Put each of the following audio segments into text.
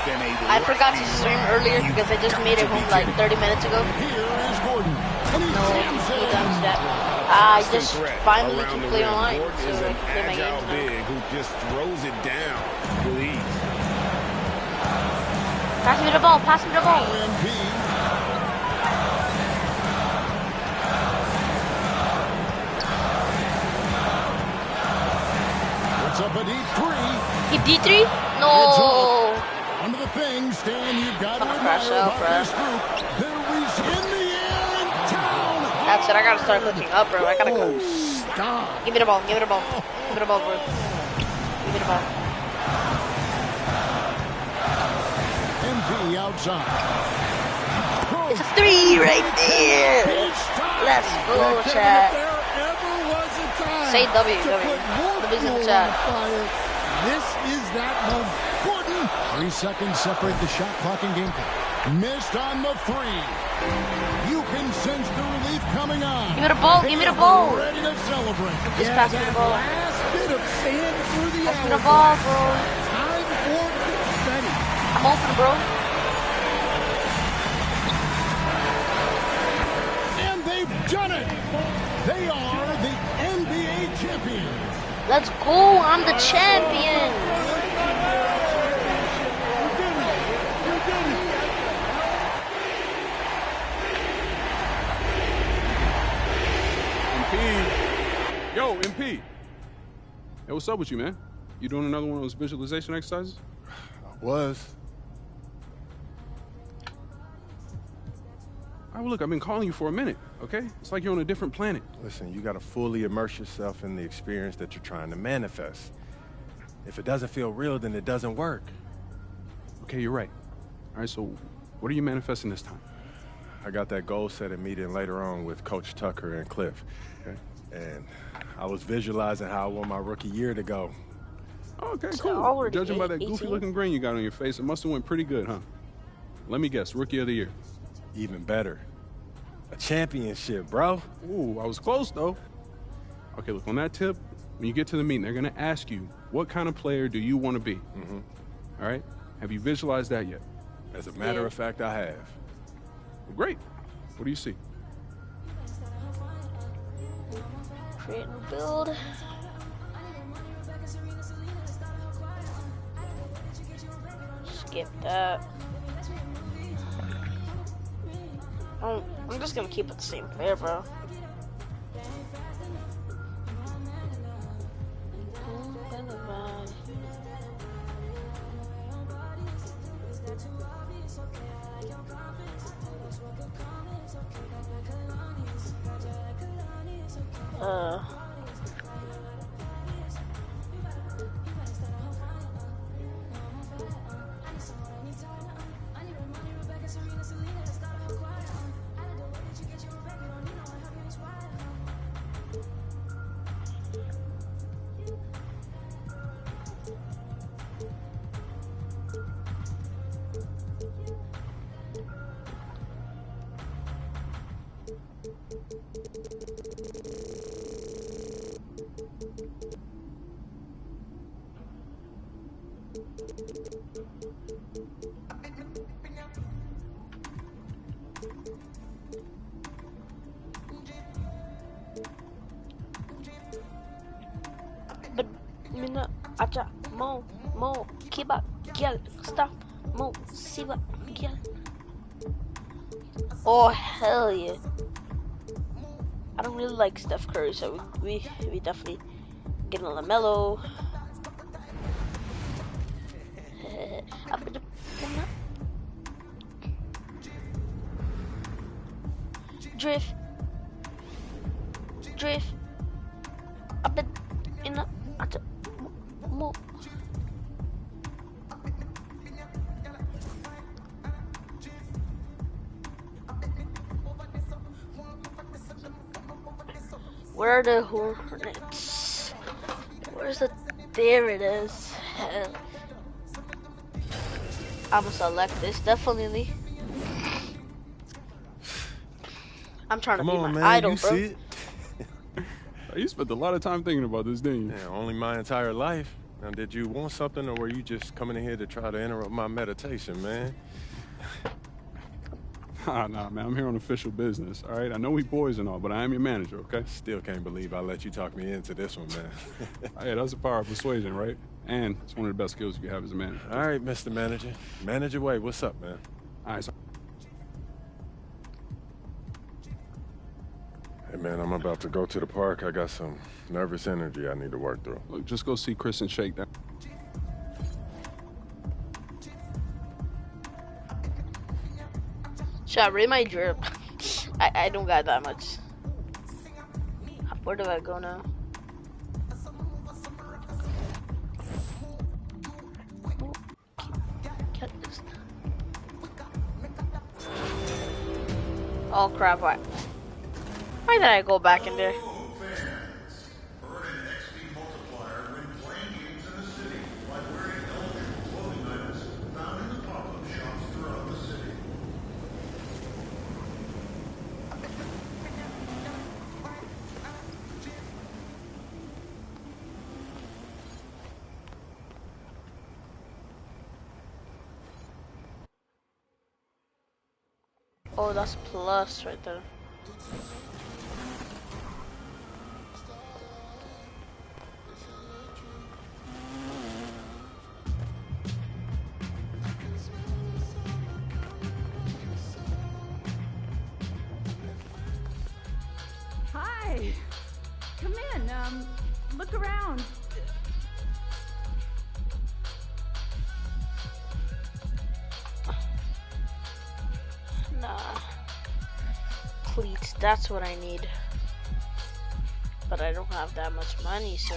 I forgot to stream earlier because I just made it home like 30 minutes ago. No, he done that. I just finally can play online, so I can play my games now. Who just throws it down with ease. Pass me the ball, pass me the ball. It's up at D3. He D3? No. One of the things, Stan, you've got to crash out, bro. There is in the air in town. That's it. I gotta start looking up, bro. I gotta go. Stop. Give me the ball. Give me the ball. Give me the ball, bro. Give me the ball. MP outside. It's a 3 right there. Let's go, chat. Say W. W's in the chat. This is that moment. 3 seconds separate the shot clock and game clock. Missed on the 3. You can sense the relief coming on. Give me the ball. Give me the ball. Ready to celebrate. Just pass me the ball. Last bit of sand through the pass me the ball, bro. Time for confetti. I'm open, bro. And they've done it. They are the NBA champions. Let's go. I'm the champion. Yo, MP. Hey, what's up with you, man? You doing another one of those visualization exercises? I was. All right, well, look, I've been calling you for a minute, okay? It's like you're on a different planet. Listen, you gotta fully immerse yourself in the experience that you're trying to manifest. If it doesn't feel real, then it doesn't work. Okay, you're right. All right, so what are you manifesting this time? I got that goal-setting meeting later on with Coach Tucker and Cliff. Okay. And I was visualizing how I want my rookie year to go. Okay, cool. Judging by that goofy-looking grin you got on your face, it must have went pretty good, huh? Let me guess, Rookie of the Year. Even better. A championship, bro. Ooh, I was close, though. Okay, look, on that tip, when you get to the meeting, they're going to ask you, what kind of player do you want to be? Mm-hmm. All right? Have you visualized that yet? As a matter of fact, I have. Well, great. What do you see? Create a build. Skip that. I'm just gonna keep it the same player, bro. Acha, mo, kiba, gyal, stop, mo, siba, gyal. Oh, hell yeah. I don't really like Steph Curry, so we definitely get a LaMelo. Drift. Up in the more. Where are the Hornets? Where's the? There it is. I'm gonna select this definitely. I'm trying to be my idol, you bro. See it? You spent a lot of time thinking about this, didn't you? Yeah, only my entire life. Now, did you want something, or were you just coming in here to try to interrupt my meditation, man? Nah, man, I'm here on official business, all right? I know we boys and all, but I am your manager, okay? Still can't believe I let you talk me into this one, man. Hey, that's the power of persuasion, right? And it's one of the best skills you have as a manager. All right, Mr. Manager. Manage your way. What's up, man? All right, so Hey, man, I'm about to go to the park. I got some nervous energy I need to work through. look, just go see Chris and Shake that. Should I read my drip? I don't got that much. Where do I go now? Get this. Oh crap, why did I go back in there? Oh, that's plus right there. Hi. Come in. Look around. Nah. Cleats, that's what I need. But I don't have that much money, so...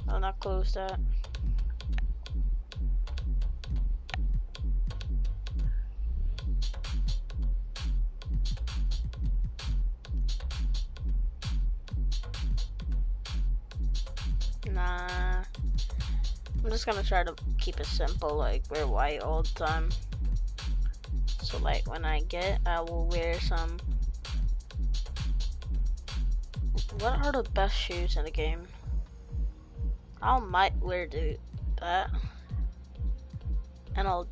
I'll not close that. Nah. I'm just gonna try to keep it simple, like wear white all the time. So like when I will wear some... What are the best shoes in the game? I might wear that. And I'll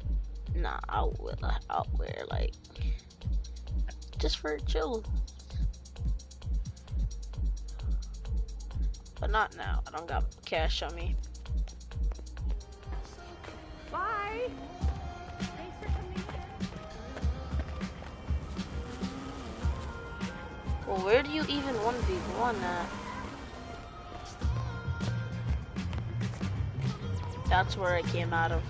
wear like just for chill. But not now. I don't got cash on me. Bye. Thanks for coming in. Well, where do you even 1v1 at? That's where I came out of.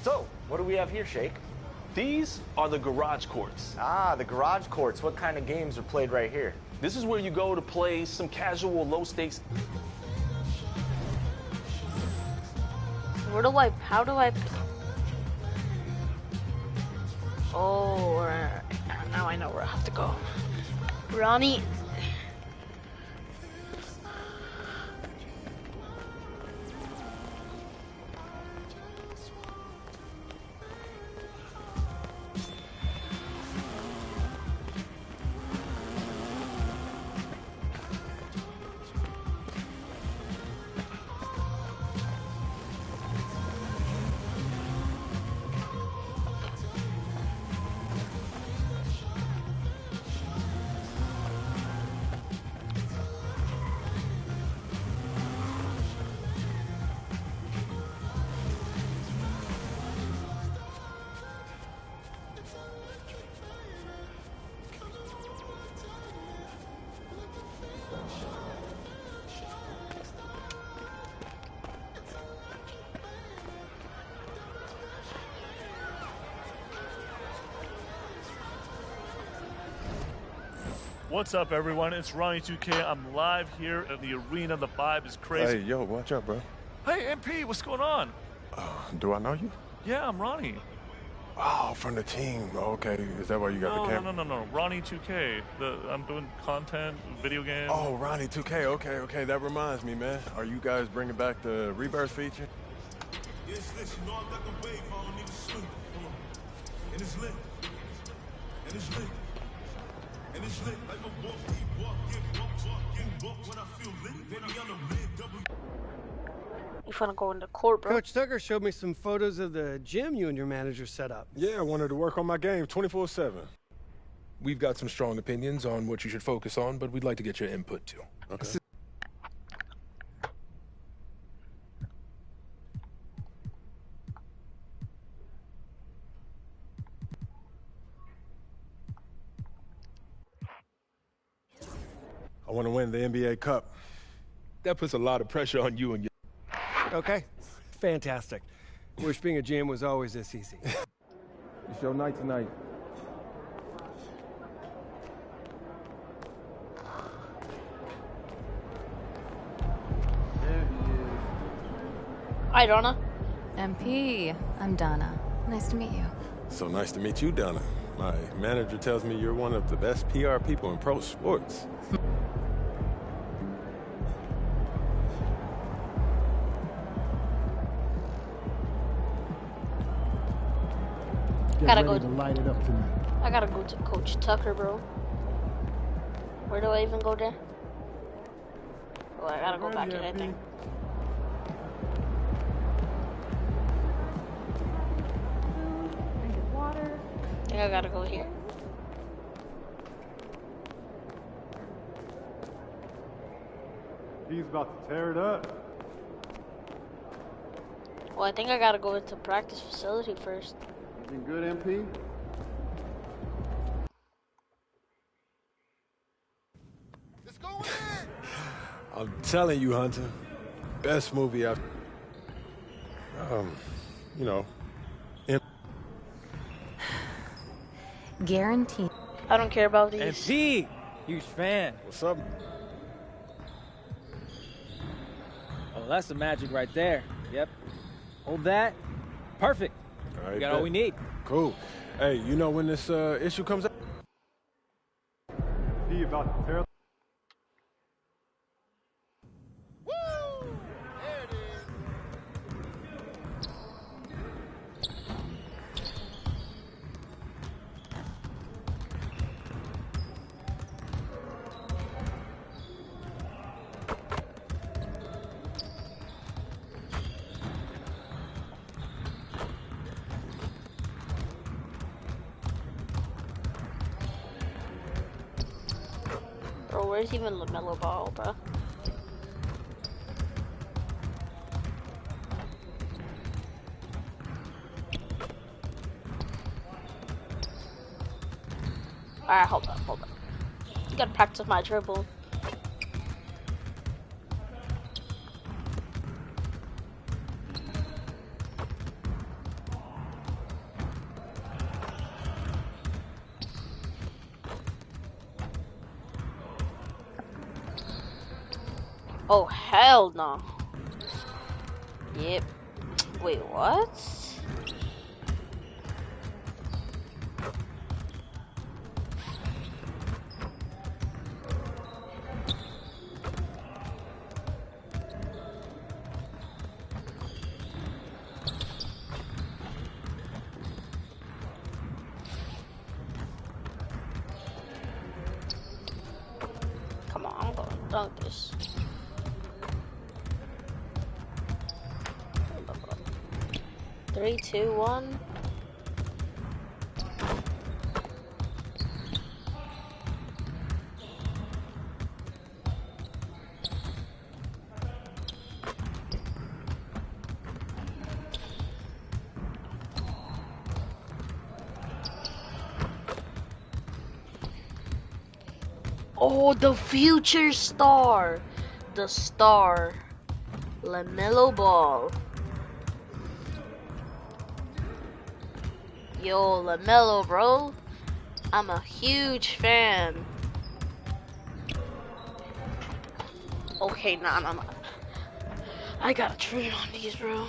So, what do we have here, Shake? These are the garage courts. Ah, the garage courts. What kind of games are played right here? This is where you go to play some casual, low-stakes. How do I? Oh, now I know where I have to go. Ronnie. What's up, everyone? It's Ronnie 2K. I'm live here at the arena. The vibe is crazy. Hey, yo, watch out, bro. Hey, MP, what's going on? Do I know you? Yeah, I'm Ronnie. Oh, from the team. Okay, is that why you got the camera? No. Ronnie 2K. I'm doing content, video game. Oh, Ronnie 2K. Okay. That reminds me, man. Are you guys bringing back the reverse feature? Yes, listen, you know I got the wave, I don't need to sleep. And it's lit. And it's lit. And it's lit like a walk, keep walk when I feel lit. Baby, I'm a mid double. You finna go in the court, bro. Coach Tucker showed me some photos of the gym you and your manager set up. Yeah, I wanted to work on my game 24/7. We've got some strong opinions on what you should focus on, but we'd like to get your input too. Okay. I want to win the NBA Cup. That puts a lot of pressure on you and your... Okay, fantastic. Wish being a GM was always this easy. It's your night tonight. Hi, Donna. MP, I'm Donna. Nice to meet you. So nice to meet you, Donna. My manager tells me you're one of the best PR people in pro sports. I gotta go to Coach Tucker, bro. Where do I even go there? Oh, I gotta go back in, I think. I think I gotta go here. He's about to tear it up. Well, I think I gotta go into practice facility first. Been good, MP? Let's go in! I'm telling you, Hunter, best movie I've... you know... Guaranteed. I don't care about these. MP! Huge fan. What's up? Oh, that's the magic right there. Yep. Hold that. Perfect. All right, We got all we need. Cool. Hey, you know when this issue comes up? He about to tear. Woo! There it is. Bro, where's even LaMelo Ball, bro? Alright, hold up. You gotta practice my dribble. Oh, hell no. Yep. Wait, what? Come on, I'm gonna dunk this. 3, 2, 1. Oh, the future star. The star. LaMelo Ball. Yo, LaMelo, bro. I'm a huge fan. Okay, nah. I gotta train on these, bro.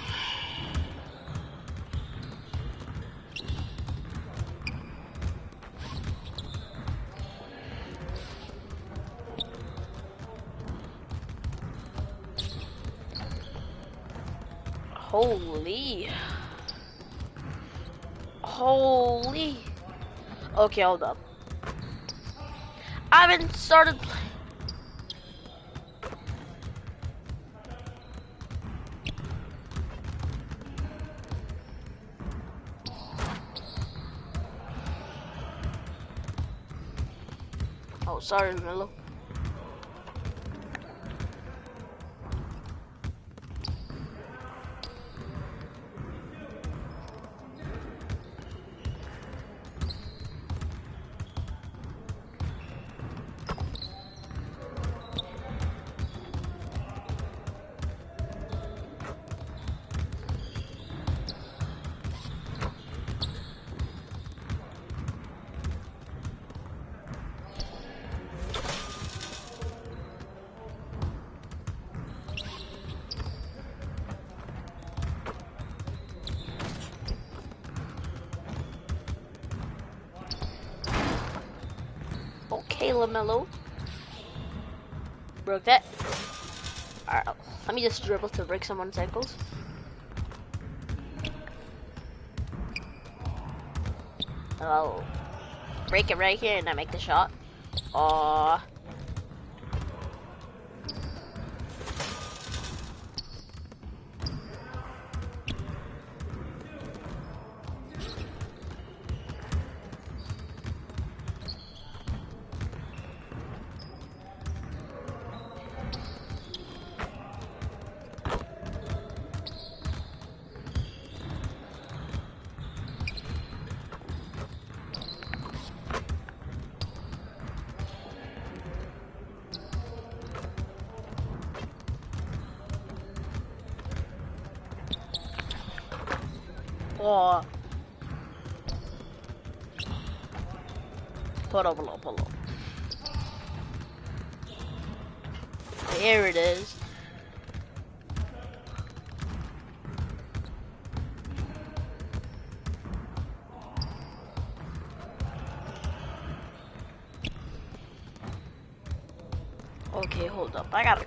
Holy. Holy. Okay, hold up. I haven't started playing. Oh, sorry, Milo. Okay, LaMelo. Broke that. Alright, let me just dribble to break someone's ankles. I'll break it right here and I make the shot. Aww. Oh. Pull up. There it is. Okay, hold up. I gotta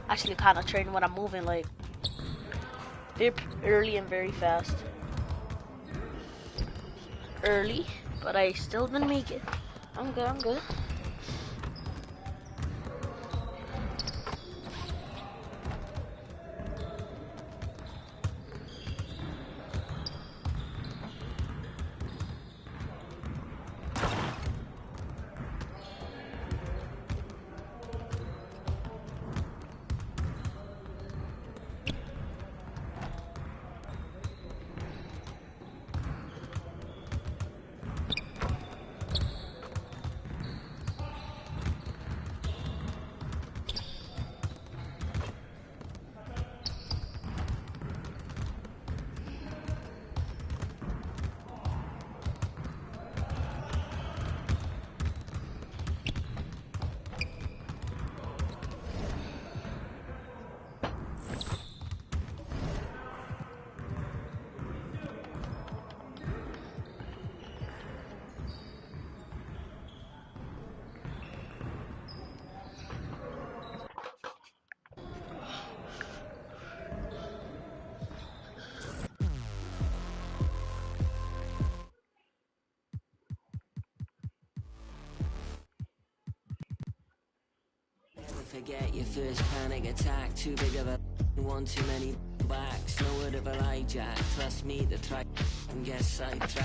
actually kind of train when I'm moving, like very early and very fast. Early, but I still didn't make it. I'm good. Forget your first panic attack. Too big of a one too many backs. No word of a hijack. Trust me to try and get sidetracked.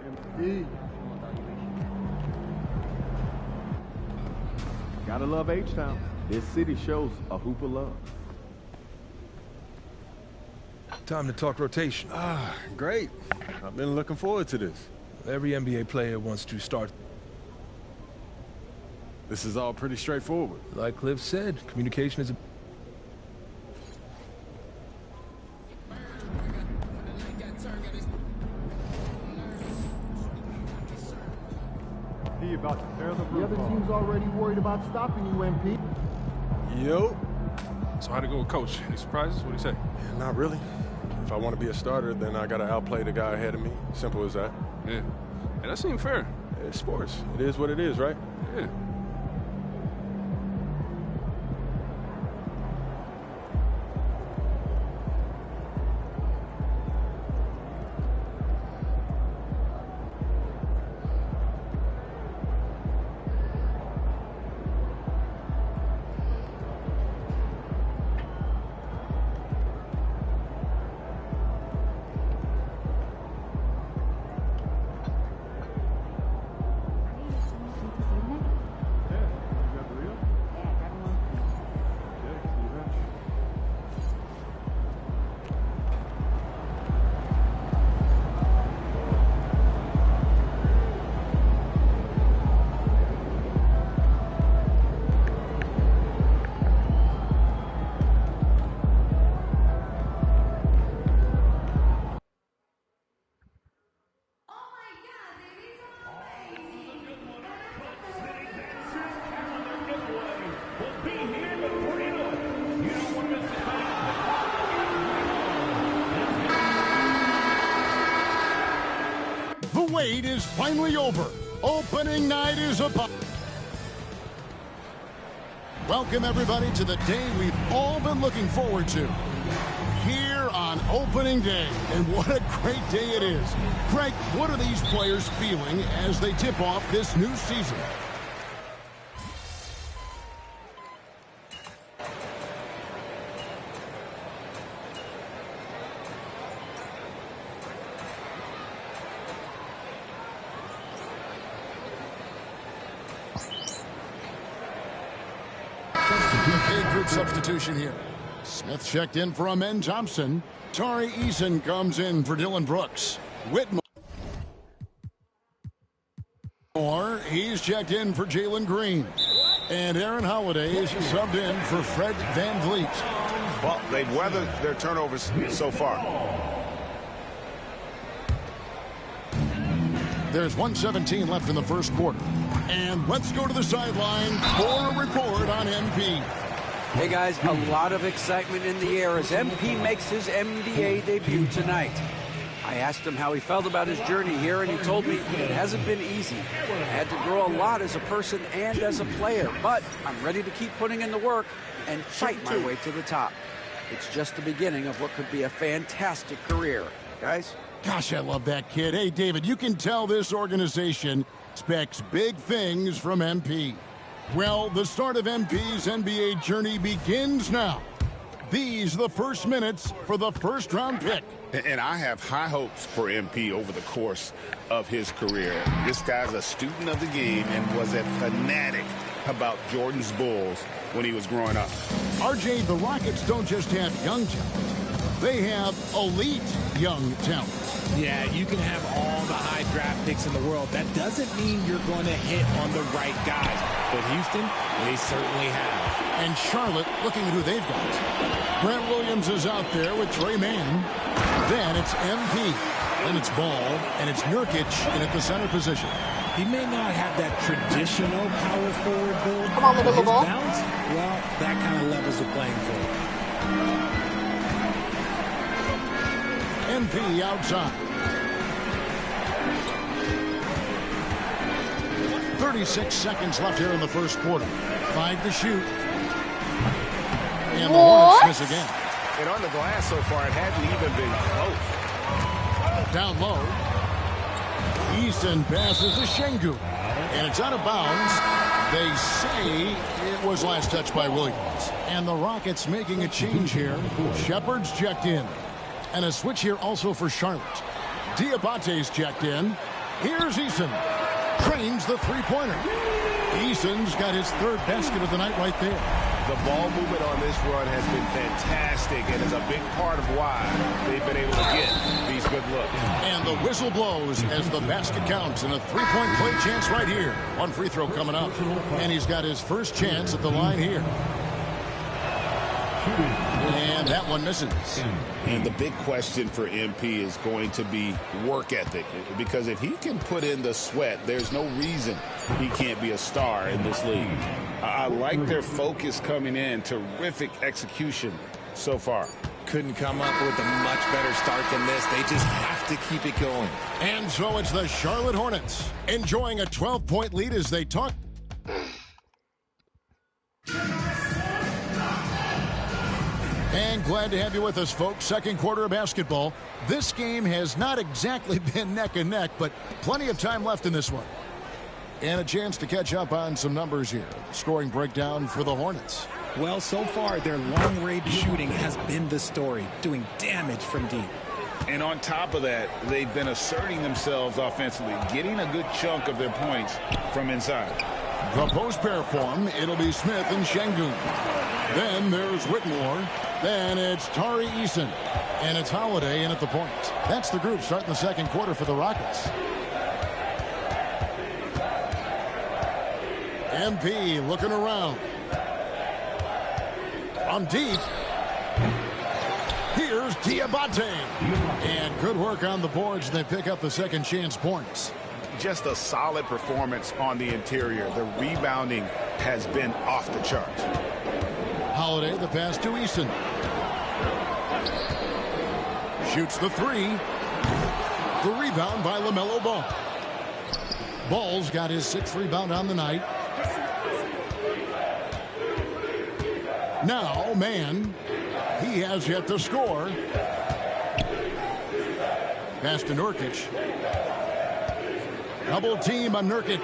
MP. Gotta love H-Town. This city shows a hoop of love. Time to talk rotation. Great. I've been looking forward to this. Every NBA player wants to start. This is all pretty straightforward. Like Cliff said, communication is a... He about to tear the other team's already worried about stopping you, MP. Yo. So how'd it go with Coach? Any surprises? What'd he say? Yeah, not really. If I want to be a starter, then I got to outplay the guy ahead of me. Simple as that. Yeah. Hey, that seemed fair. It's sports. It is what it is, right? Yeah. The wait is finally over. Opening night is upon. Welcome, everybody, to the day we've all been looking forward to. Here on opening day, and what a great day it is. Greg, what are these players feeling as they tip off this new season? Big group substitution here. Smith checked in for Amen Thompson. Tari Eason comes in for Dylan Brooks. Whitmore, he's checked in for Jalen Green. And Aaron Holiday is subbed in for Fred VanVleet. Well, they've weathered their turnovers so far. There's 1:17 left in the first quarter. And let's go to the sideline for a report on MP. Hey guys, a lot of excitement in the air as MP makes his NBA debut tonight. I asked him how he felt about his journey here, and he told me it hasn't been easy. I had to grow a lot as a person and as a player, but I'm ready to keep putting in the work and fight my way to the top. It's just the beginning of what could be a fantastic career. Guys? Gosh, I love that kid. Hey, David, you can tell this organization expects big things from MP. Well, the start of MP's NBA journey begins now. These are the first minutes for the first-round pick. And I have high hopes for MP over the course of his career. This guy's a student of the game and was a fanatic about Jordan's Bulls when he was growing up. RJ, the Rockets don't just have young talent. They have elite young talent. Yeah, you can have all the high draft picks in the world. That doesn't mean you're going to hit on the right guys. But Houston, they certainly have. And Charlotte, looking at who they've got. Grant Williams is out there with Trey Mann. Then it's MP. Then it's Ball. And it's Nurkic in at the center position. He may not have that traditional power forward build. Come on, little ball. Bounce, well, that kind of levels the playing field. MP outside. 36 seconds left here in the first quarter. 5 to shoot. And the Hornets miss again. And on the glass so far, it hadn't even been close. Down low. Easton passes to Şengün. And it's out of bounds. They say it was last touched by Williams. And the Rockets making a change here. Shepard's checked in. And a switch here also for Charlotte. Diabate's checked in. Here's Eason. Trains the three-pointer. Eason's got his third basket of the night right there. The ball movement on this run has been fantastic and is a big part of why they've been able to get these good looks. And the whistle blows as the basket counts and a three-point play chance right here. One free throw coming up. And he's got his first chance at the line here. And that one misses. And the big question for MP is going to be work ethic. Because if he can put in the sweat, there's no reason he can't be a star in this league. I like their focus coming in. Terrific execution so far. Couldn't come up with a much better start than this. They just have to keep it going. And so it's the Charlotte Hornets enjoying a 12-point lead as they talk. And glad to have you with us, folks. Second quarter of basketball. This game has not exactly been neck and neck, but plenty of time left in this one. And a chance to catch up on some numbers here. Scoring breakdown for the Hornets. Well, so far, their long-range shooting has been the story, doing damage from deep. And on top of that, they've been asserting themselves offensively, getting a good chunk of their points from inside. The post pair form, it'll be Smith and Şengün. Then there's Whitmore. Then it's Tari Eason. And it's Holiday in at the point. That's the group starting the second quarter for the Rockets. MP looking around. From deep. Here's Diabate. And good work on the boards. They pick up the second chance points. Just a solid performance on the interior. The rebounding has been off the charts. Holiday, the pass to Eason. Shoots the three. The rebound by LaMelo Ball. Ball's got his sixth rebound on the night. Now, man, he has yet to score. Pass to Nurkic. Double team on Nurkic.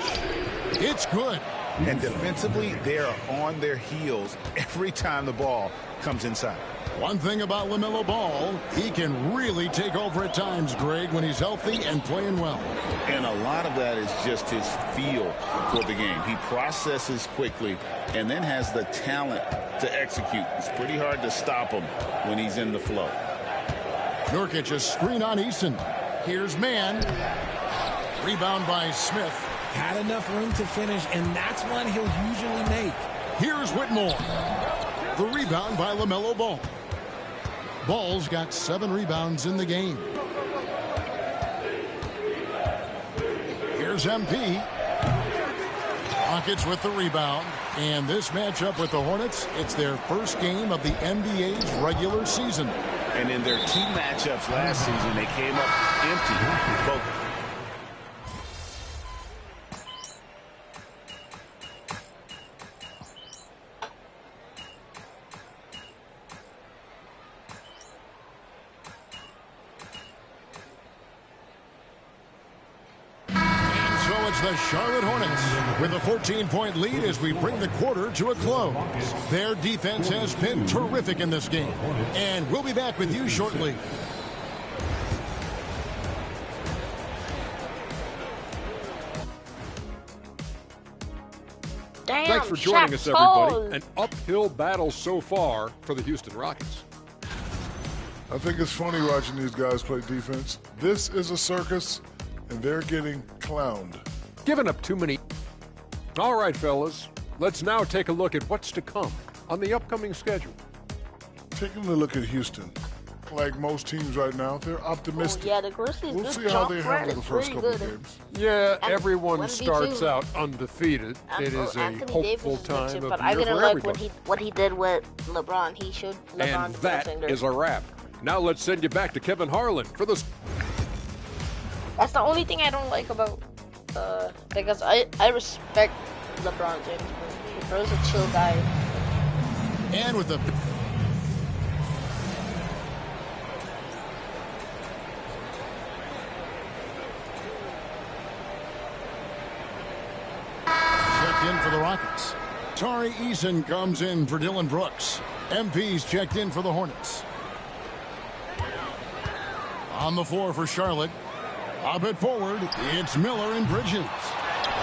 It's good. And defensively, they're on their heels every time the ball comes inside. One thing about LaMelo Ball, he can really take over at times, Greg, when he's healthy and playing well. And a lot of that is just his feel for the game. He processes quickly and then has the talent to execute. It's pretty hard to stop him when he's in the flow. Nurkic, a screen on Eason. Here's man. Rebound by Smith. Had enough room to finish, and that's one he'll usually make. Here's Whitmore. The rebound by LaMelo Ball. Ball's got 7 rebounds in the game. Here's MP. Rockets with the rebound. And this matchup with the Hornets, it's their first game of the NBA's regular season. And in their 2 matchups last season, they came up empty. Focused. The Charlotte Hornets with a 14-point lead as we bring the quarter to a close. Their defense has been terrific in this game. And we'll be back with you shortly. Damn, thanks for joining us, everybody. An uphill battle so far for the Houston Rockets. I think it's funny watching these guys play defense. This is a circus, and they're getting clowned. Giving up too many. All right, fellas, let's now take a look at what's to come on the upcoming schedule. Taking a look at Houston. Like most teams right now, they're optimistic. Oh, yeah, the Grizzlies. We'll see how they handle the first couple of games. Yeah, everyone starts out undefeated. It is a hopeful time of but the I year didn't for like everybody. what he did with LeBron. He showed LeBron. And that is a wrap. Now let's send you back to Kevin Harlan for the. That's the only thing I don't like about. Because I respect LeBron James, but he's a chill guy. And with the checked in for the Rockets. Tari Eason comes in for Dylan Brooks. MP's checked in for the Hornets. On the floor for Charlotte, Up it forward, it's Miller and Bridges.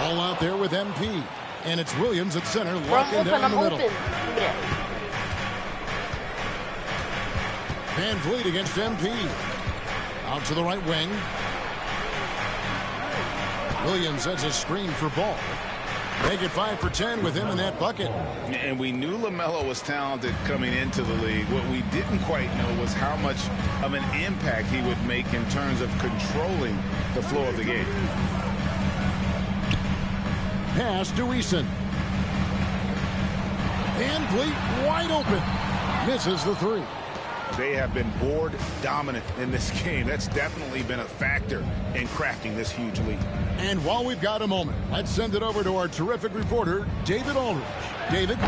All out there with MP. And it's Williams at center, locking down the middle. Van Vliet against MP. Out to the right wing. Williams sets a screen for Ball. Make it 5 for 10 with him in that bucket. And we knew LaMelo was talented coming into the league. What we didn't quite know was how much of an impact he would make in terms of controlling the flow of the game. Pass to Eason. Van Vliet wide open. Misses the three. They have been board dominant in this game. That's definitely been a factor in crafting this huge lead. And while we've got a moment, let's send it over to our terrific reporter, David Aldridge. David?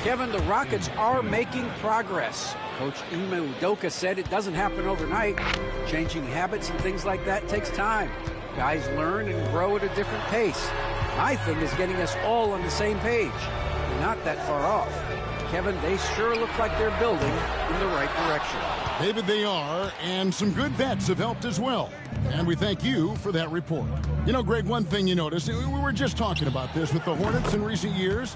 Kevin, the Rockets are making progress. Coach Ime Udoka said it doesn't happen overnight. Changing habits and things like that takes time. Guys learn and grow at a different pace. My thing is getting us all on the same page. We're not that far off. Kevin, they sure look like they're building in the right direction. David, they are, and some good vets have helped as well. And we thank you for that report. You know, Greg, one thing you noticed, we were just talking about this with the Hornets in recent years,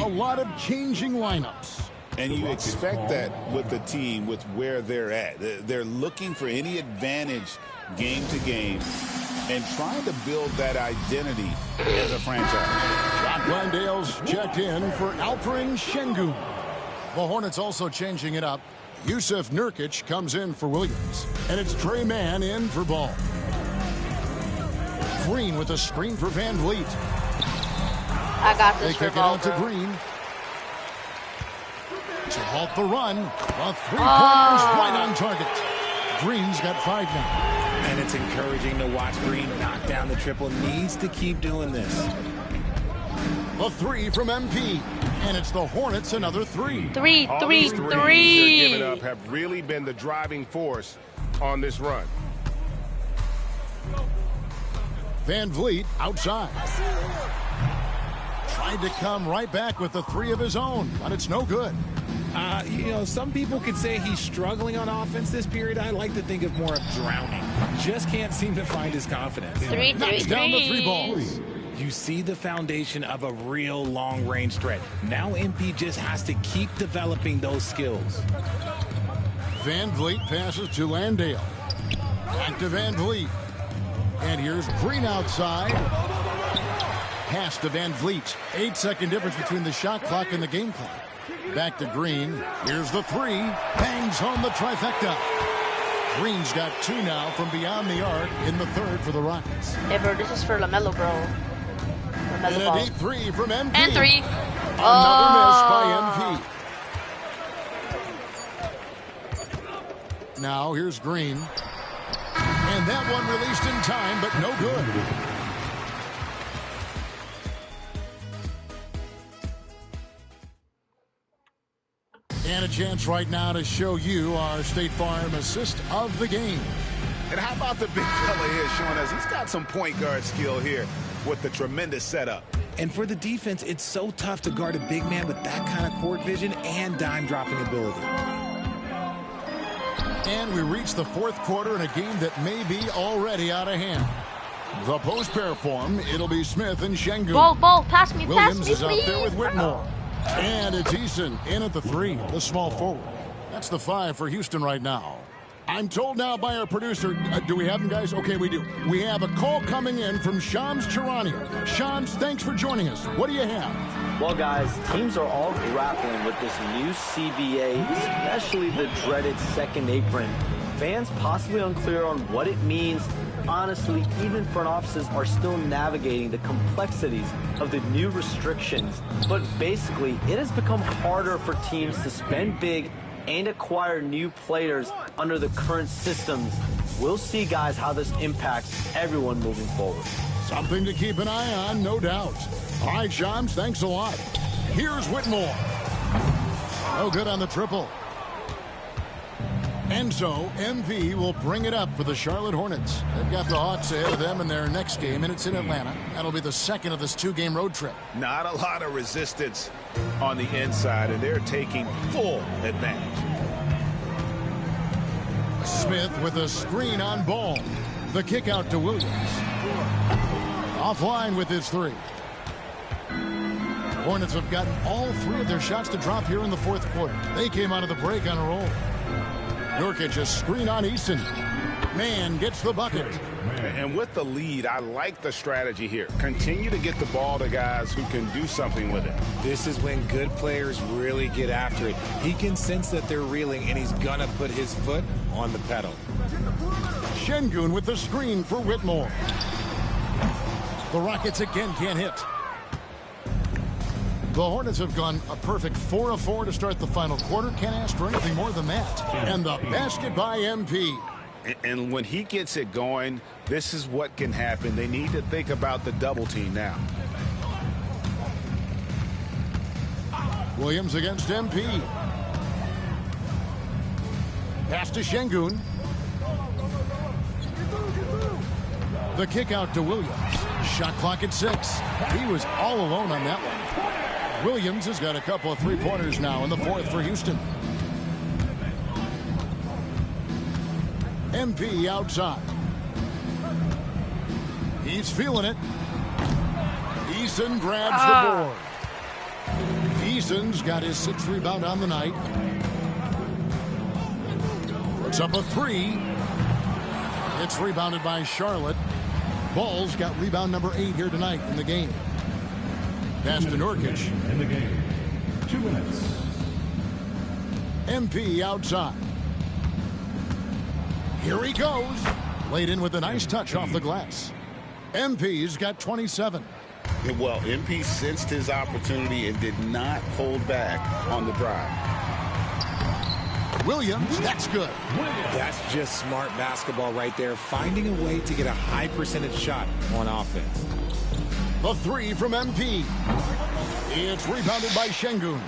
a lot of changing lineups. And you expect that with the team, with where they're at. They're looking for any advantage game to game and trying to build that identity as a franchise. Jock Landale's checked in for Alperen Şengün. The Hornets also changing it up. Yusuf Nurkic comes in for Williams. And it's Trey Mann in for Ball. Green with a screen for Van Vliet. I got this they for kick Ball, it out to bro. Green. To halt the run. The three-pointers right on target. Green's got 5 now. And it's encouraging to watch Green knock down the triple. Needs to keep doing this. The 3 from MP. And it's the Hornets another 3. All these threes they're giving up have really been the driving force on this run. Van Vliet outside. Tried to come right back with the 3 of his own, but it's no good. You know, some people could say he's struggling on offense this period. I like to think of more of drowning. Just can't seem to find his confidence. Knocks down the 3 balls. You see the foundation of a real long-range threat. Now MP just has to keep developing those skills. Van Vliet passes to Landale. Back to Van Vliet. And here's Green outside. Pass to Van Vliet. 8-second difference between the shot clock and the game clock. Back to Green. Here's the 3. Bangs home the trifecta. Green's got 2 now from beyond the arc in the 3rd for the Rockets. Hey, bro, this is for LaMelo, bro. LaMelo And a ball. deep 3 from MP. And 3. Another miss by MP. Now here's Green. And that one released in time, but no good. And a chance right now to show you our State Farm assist of the game. And how about the big fella here showing us he's got some point guard skill here with the tremendous setup. And for the defense, it's so tough to guard a big man with that kind of court vision and dime-dropping ability. And we reach the 4th quarter in a game that may be already out of hand. The post-pair form, it'll be Smith and Şengün. Ball, pass me, Williams is please. out there with Whitmore. And it's Eason in at the 3, the small forward. That's the 5 for Houston right now. I'm told now by our producer, do we have him, guys? Okay, we do. We have a call coming in from Shams Charania. Shams, thanks for joining us. What do you have? Well, guys, teams are all grappling with this new CBA, especially the dreaded second apron. Fans possibly unclear on what it means. Honestly, even front offices are still navigating the complexities of the new restrictions. But basically, it has become harder for teams to spend big and acquire new players under the current systems. We'll see, guys, how this impacts everyone moving forward. Something to keep an eye on, no doubt. All right, Shams, thanks a lot. Here's Whitmore. No good on the triple. And so, MP will bring it up for the Charlotte Hornets. They've got the Hawks ahead of them in their next game, and it's in Atlanta. That'll be the 2nd of this 2-game road trip. Not a lot of resistance on the inside, and they're taking full advantage. Smith with a screen on Ball. The kick out to Williams. Offline with his three. Hornets have gotten all three of their shots to drop here in the fourth quarter. They came out of the break on a roll. Nurkic a screen on Easton. Man gets the bucket. And with the lead, I like the strategy here. Continue to get the ball to guys who can do something with it. This is when good players really get after it. He can sense that they're reeling, and he's going to put his foot on the pedal. Şengün with the screen for Whitmore. The Rockets again can't hit. The Hornets have gone a perfect 4 of 4 to start the final quarter. Can't ask for anything more than that. And the basket by MP. And when he gets it going, this is what can happen. They need to think about the double team now. Williams against MP. Pass to Şengün. The kick out to Williams. Shot clock at 6. He was all alone on that one. Williams has got a couple of three-pointers now in the fourth for Houston. MP outside. He's feeling it. Eason grabs the board. Eason's got his 6th rebound on the night. Puts up a 3. It's rebounded by Charlotte. Ball's got rebound number 8 here tonight in the game. Pass to Nurkic. In the game. 2 minutes. MP outside. Here he goes. Laid in with a nice touch off the glass. MP's got 27. Well, MP sensed his opportunity and did not hold back on the drive. Williams, that's good. That's just smart basketball right there, finding a way to get a high percentage shot on offense. The 3 from MP. It's rebounded by Şengün.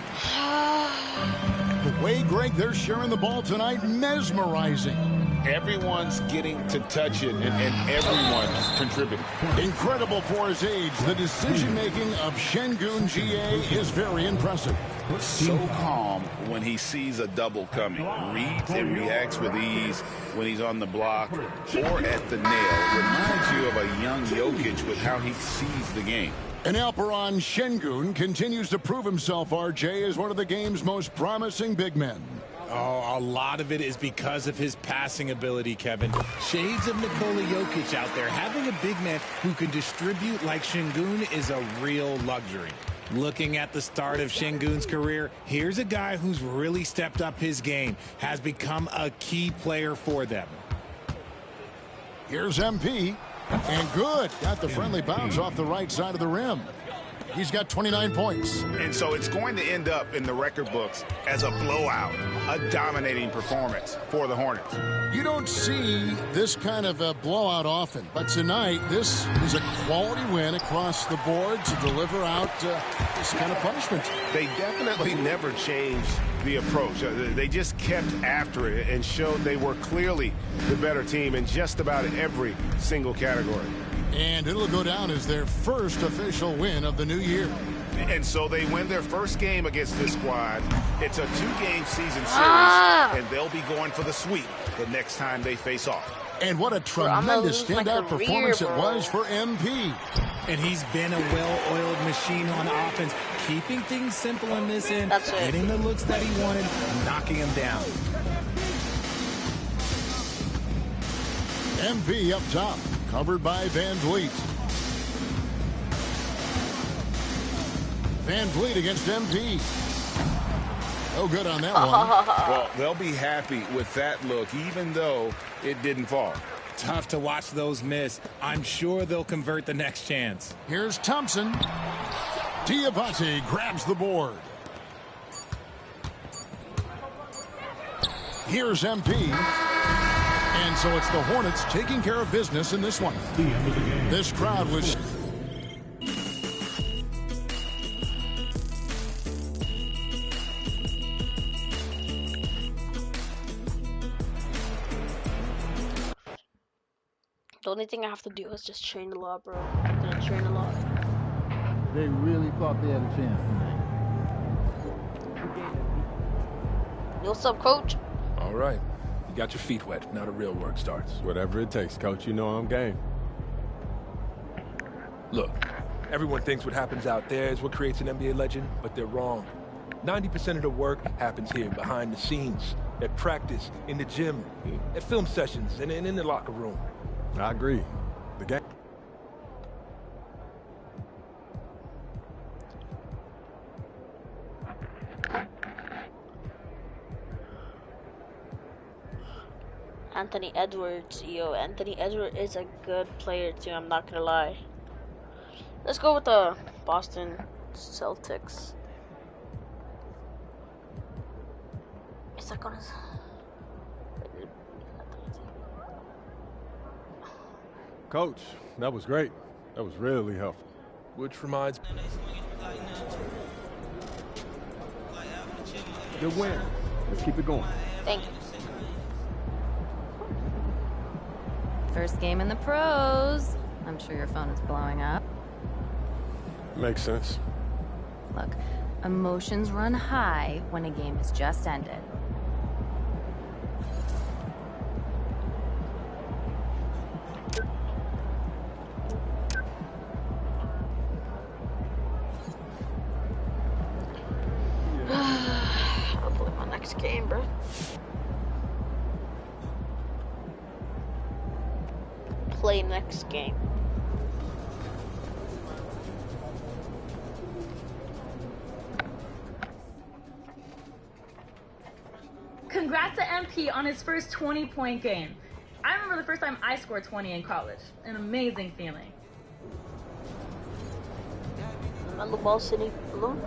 The way, Greg, they're sharing the ball tonight, mesmerizing. Everyone's getting to touch it, and everyone's contributing. Incredible for his age. The decision-making of Şengün GA is very impressive. So calm when he sees a double coming. Reads and reacts with ease when he's on the block or at the nail. Reminds you of a young Jokic with how he sees the game. And Alperon Şengün continues to prove himself, RJ, as one of the game's most promising big men. Oh, a lot of it is because of his passing ability, Kevin. Shades of Nikola Jokic out there. Having a big man who can distribute like Şengün is a real luxury. Looking at the start of Şengün's career, here's a guy who's really stepped up his game, has become a key player for them. Here's MP, and good. Got the friendly bounce off the right side of the rim. He's got 29 points. And so it's going to end up in the record books as a blowout, a dominating performance for the Hornets. You don't see this kind of a blowout often, but tonight this is a quality win across the board to deliver out this kind of punishment. They definitely never changed the approach. They just kept after it and showed they were clearly the better team in just about every single category. And it'll go down as their first official win of the new year. And so they win their first game against this squad. It's a 2-game season series, and they'll be going for the sweep the next time they face off. And what a tremendous standout performance it was for MP. And he's been a well-oiled machine on offense, keeping things simple on this end, getting the looks that he wanted, knocking him down. MP up top, covered by Van Vliet. Van Vliet against MP. No good on that one. Well, they'll be happy with that look, even though it didn't fall. Tough to watch those miss. I'm sure they'll convert the next chance. Here's Thompson. Diabate grabs the board. Here's MP. And so it's the Hornets taking care of business in this one. This crowd was... The only thing I have to do is just train a lot, bro. I'm gonna train a lot. They really thought they had a chance tonight. What's up, coach? All right. You Got your feet wet. Now the real work starts. Whatever it takes, Coach. You know I'm game. Look, everyone thinks what happens out there is what creates an NBA legend, but they're wrong. 90% of the work happens here, behind the scenes, at practice, in the gym, at film sessions, and in the locker room. I agree. The game. Anthony Edwards, yo, Anthony Edwards is a good player too, I'm not gonna lie. Let's go with the Boston Celtics. Is that gonna... Coach, that was great. That was really helpful. Which reminds me... Good win. Let's keep it going. Thank you. First game in the pros. I'm sure your phone is blowing up. Makes sense. Look, emotions run high when a game has just ended. I'll play my next game, bro. Play next game. Congrats to MP on his first 20-point game. I remember the first time I scored 20 in college. An amazing feeling. On the ball sitting alone.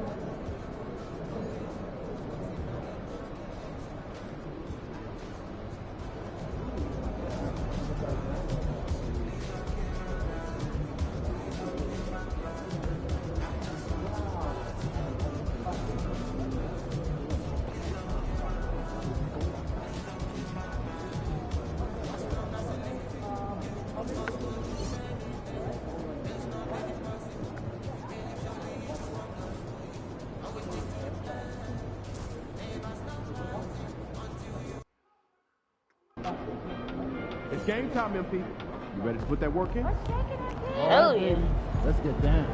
It's game time, MP. You ready to put that work in? Hell yeah. Let's get down.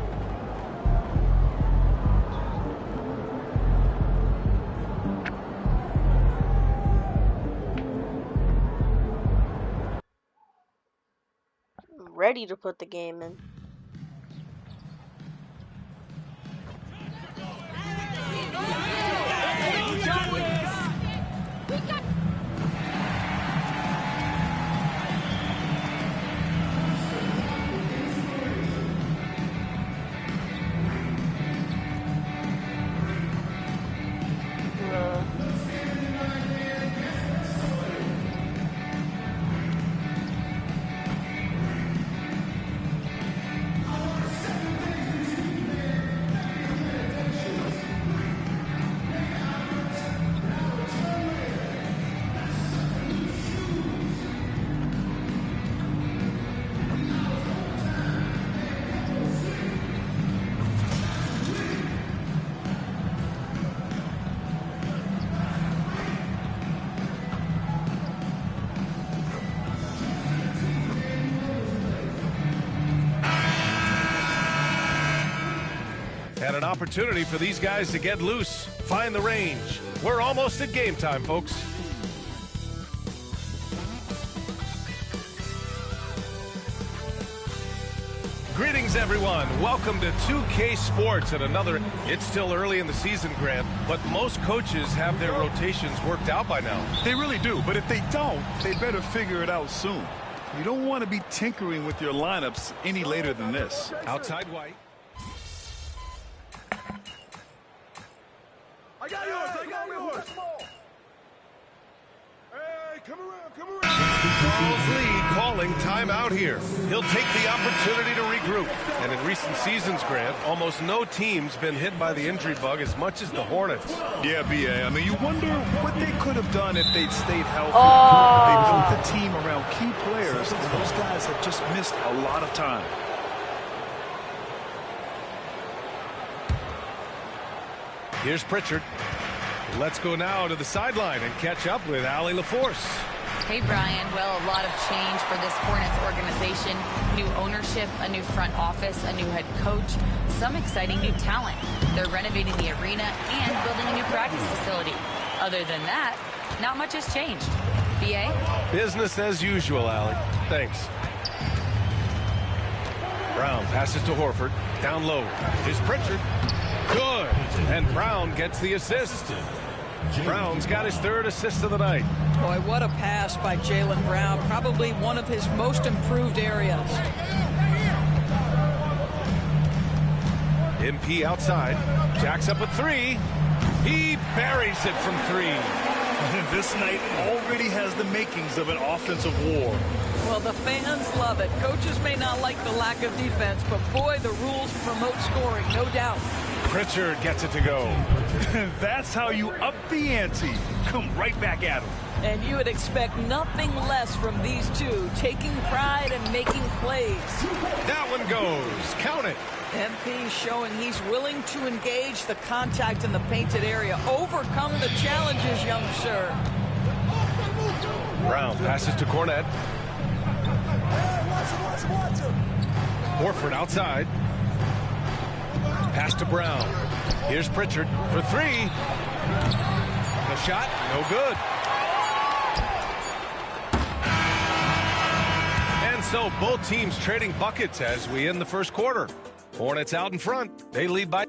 Ready to put the game in. And an opportunity for these guys to get loose, find the range. We're almost at game time, folks. Greetings, everyone. Welcome to 2K Sports and another... It's still early in the season, Grant, but most coaches have their rotations worked out by now. They really do, but if they don't, they better figure it out soon. You don't want to be tinkering with your lineups any later than this. Outside White. I got yours. I got yours. Hey, come around. Charles Lee calling timeout here. He'll take the opportunity to regroup. And in recent seasons, Grant, almost no team's been hit by the injury bug as much as the Hornets. Yeah, B.A. I mean, you wonder what they could have done if they'd stayed healthy. Oh. They built the team around key players, and those guys have just missed a lot of time. Here's Pritchard. Let's go now to the sideline and catch up with Allie LaForce. Hey, Brian. Well, a lot of change for this Hornets organization. New ownership, a new front office, a new head coach, some exciting new talent. They're renovating the arena and building a new practice facility. Other than that, not much has changed. BA? Business as usual, Allie. Thanks. Brown passes to Horford. Down low. Here's Pritchard. Good. And Brown gets the assist. Brown's got his 3rd assist of the night. Boy, what a pass by Jaylen Brown. Probably one of his most improved areas. MP outside. Jacks up a 3. He buries it from 3. This night already has the makings of an offensive war. Well, the fans love it. Coaches may not like the lack of defense, but boy, the rules promote scoring, no doubt. Pritchard gets it to go. That's how you up the ante. Come right back at him. And you would expect nothing less from these two, taking pride and making plays. That one goes. Count it. MP showing he's willing to engage the contact in the painted area. Overcome the challenges, young sir. Brown passes to Cornette. Horford outside. Pass to Brown. Here's Pritchard for 3. The shot, no good. And so both teams trading buckets as we end the first quarter. Hornets out in front. They lead by...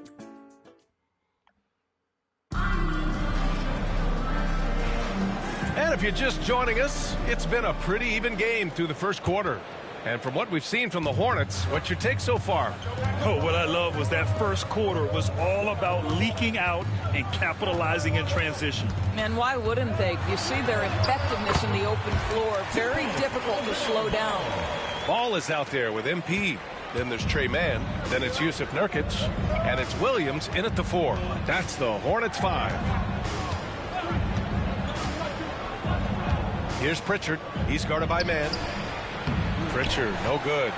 And if you're just joining us, it's been a pretty even game through the first quarter. And from what we've seen from the Hornets, what's your take so far? Oh, what I love was that first quarter was all about leaking out and capitalizing in transition. And why wouldn't they? You see their effectiveness in the open floor. Very difficult to slow down. Ball is out there with MP. Then there's Trey Mann. Then it's Yusuf Nurkic. And it's Williams in at the 4. That's the Hornets 5. Here's Pritchard. He's guarded by Mann. Pritchard, no good.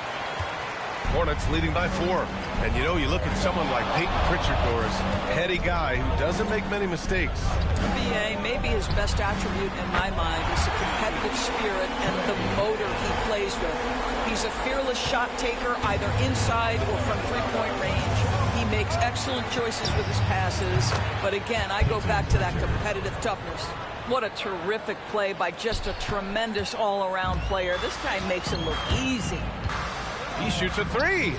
Hornets leading by 4. And you know, you look at someone like Peyton Pritchard, Doris, heady guy who doesn't make many mistakes. BA, maybe his best attribute in my mind is the competitive spirit and the motor he plays with. He's a fearless shot taker, either inside or from three-point range. He makes excellent choices with his passes. But again, I go back to that competitive toughness. What a terrific play by just a tremendous all-around player. This guy makes it look easy. He shoots a 3.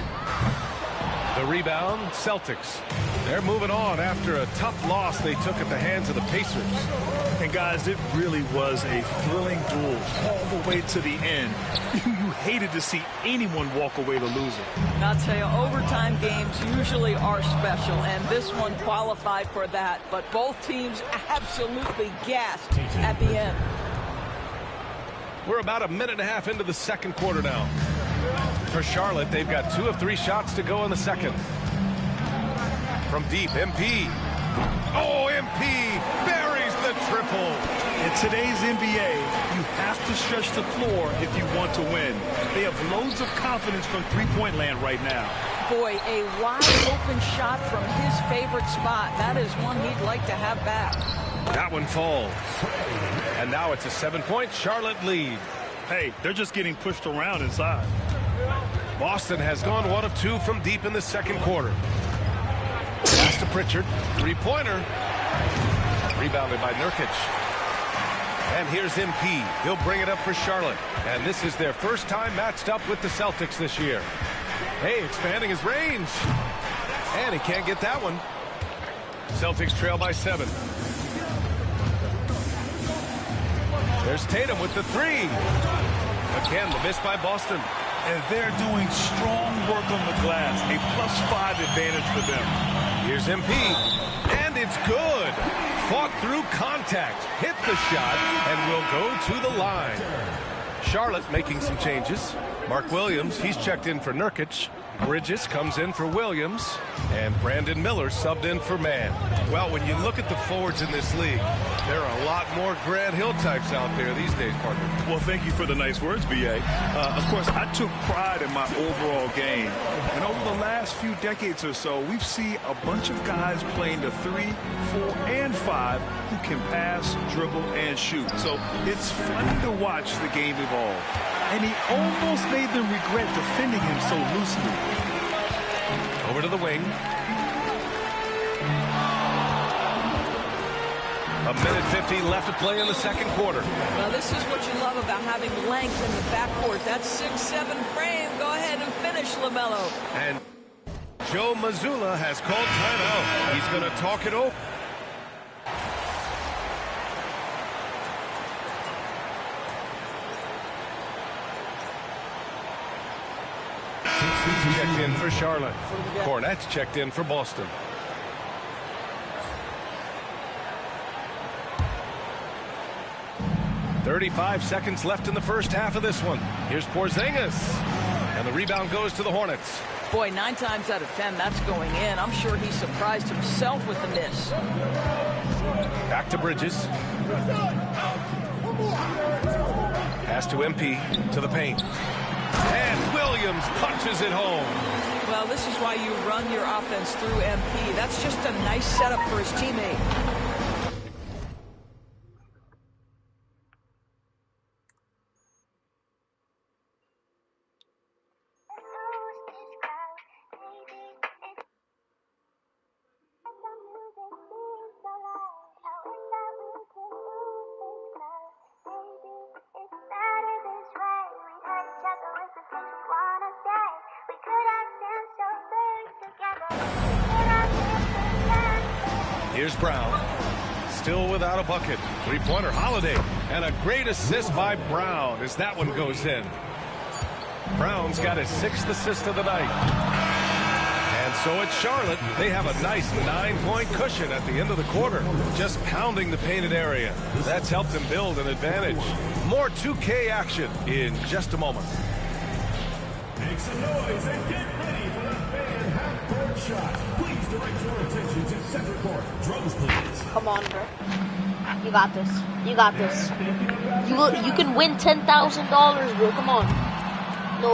The rebound, Celtics. They're moving on after a tough loss they took at the hands of the Pacers. And guys, it really was a thrilling duel all the way to the end. You hated to see anyone walk away the loser. I'll tell you, overtime games usually are special, and this one qualified for that. But both teams absolutely gassed at the end. We're about a minute and a half into the second quarter now. For Charlotte, they've got 2 of 3 shots to go in the second. From deep, MP. Oh, MP buries the triple. In today's NBA, you have to stretch the floor if you want to win. They have loads of confidence from three-point land right now. Boy, a wide open shot from his favorite spot. That is one he'd like to have back. That one falls. And now it's a 7-point Charlotte lead. Hey, they're just getting pushed around inside. Boston has gone 1 of 2 from deep in the second quarter. Pass to Pritchard. 3-pointer. Rebounded by Nurkic. And here's MP. He'll bring it up for Charlotte. And this is their first time matched up with the Celtics this year. Hey, expanding his range. And he can't get that one. Celtics trail by 7. There's Tatum with the 3. Again, the miss by Boston. And they're doing strong work on the glass. A +5 advantage for them. Here's MP. And it's good. Fought through contact. Hit the shot and will go to the line. Charlotte making some changes. Mark Williams, he's checked in for Nurkic. Bridges comes in for Williams, and Brandon Miller subbed in for Mann. Well, when you look at the forwards in this league, there are a lot more Grant Hill types out there these days, partner. Well, thank you for the nice words, B.A. Of course, I took pride in my overall game. And over the last few decades or so, we've seen a bunch of guys playing the 3, 4, and 5 who can pass, dribble, and shoot. So it's fun to watch the game evolve. And he almost made them regret defending him so loosely. Over to the wing. A minute 15 left to play in the second quarter. Well, this is what you love about having length in the backcourt. That 6-7 frame. Go ahead and finish, LaMelo. And Joe Mazzulla has called timeout. He's going to talk it over. Checked in for Charlotte. Cornette checked in for Boston. "35 seconds left in the first half of this one. Here's Porzingis. And the rebound goes to the Hornets. Boy, 9 times out of 10, that's going in. I'm sure he surprised himself with the miss. Back to Bridges. Pass to MP, to the paint. And Williams punches it home. Well, this is why you run your offense through MP. That's just a nice setup for his teammate. Here's Brown. Still without a bucket. Three-pointer Holiday. And a great assist by Brown as that one goes in. Brown's got his 6th assist of the night. And so it's Charlotte. They have a nice 9-point cushion at the end of the quarter. Just pounding the painted area. That's helped them build an advantage. More 2K action in just a moment. Make some noise and get ready for the fan half-court shot. Please direct your attention to center court. Drums, please. Come on, bro. You got this. You got this. You can win $10,000, bro. Come on. No.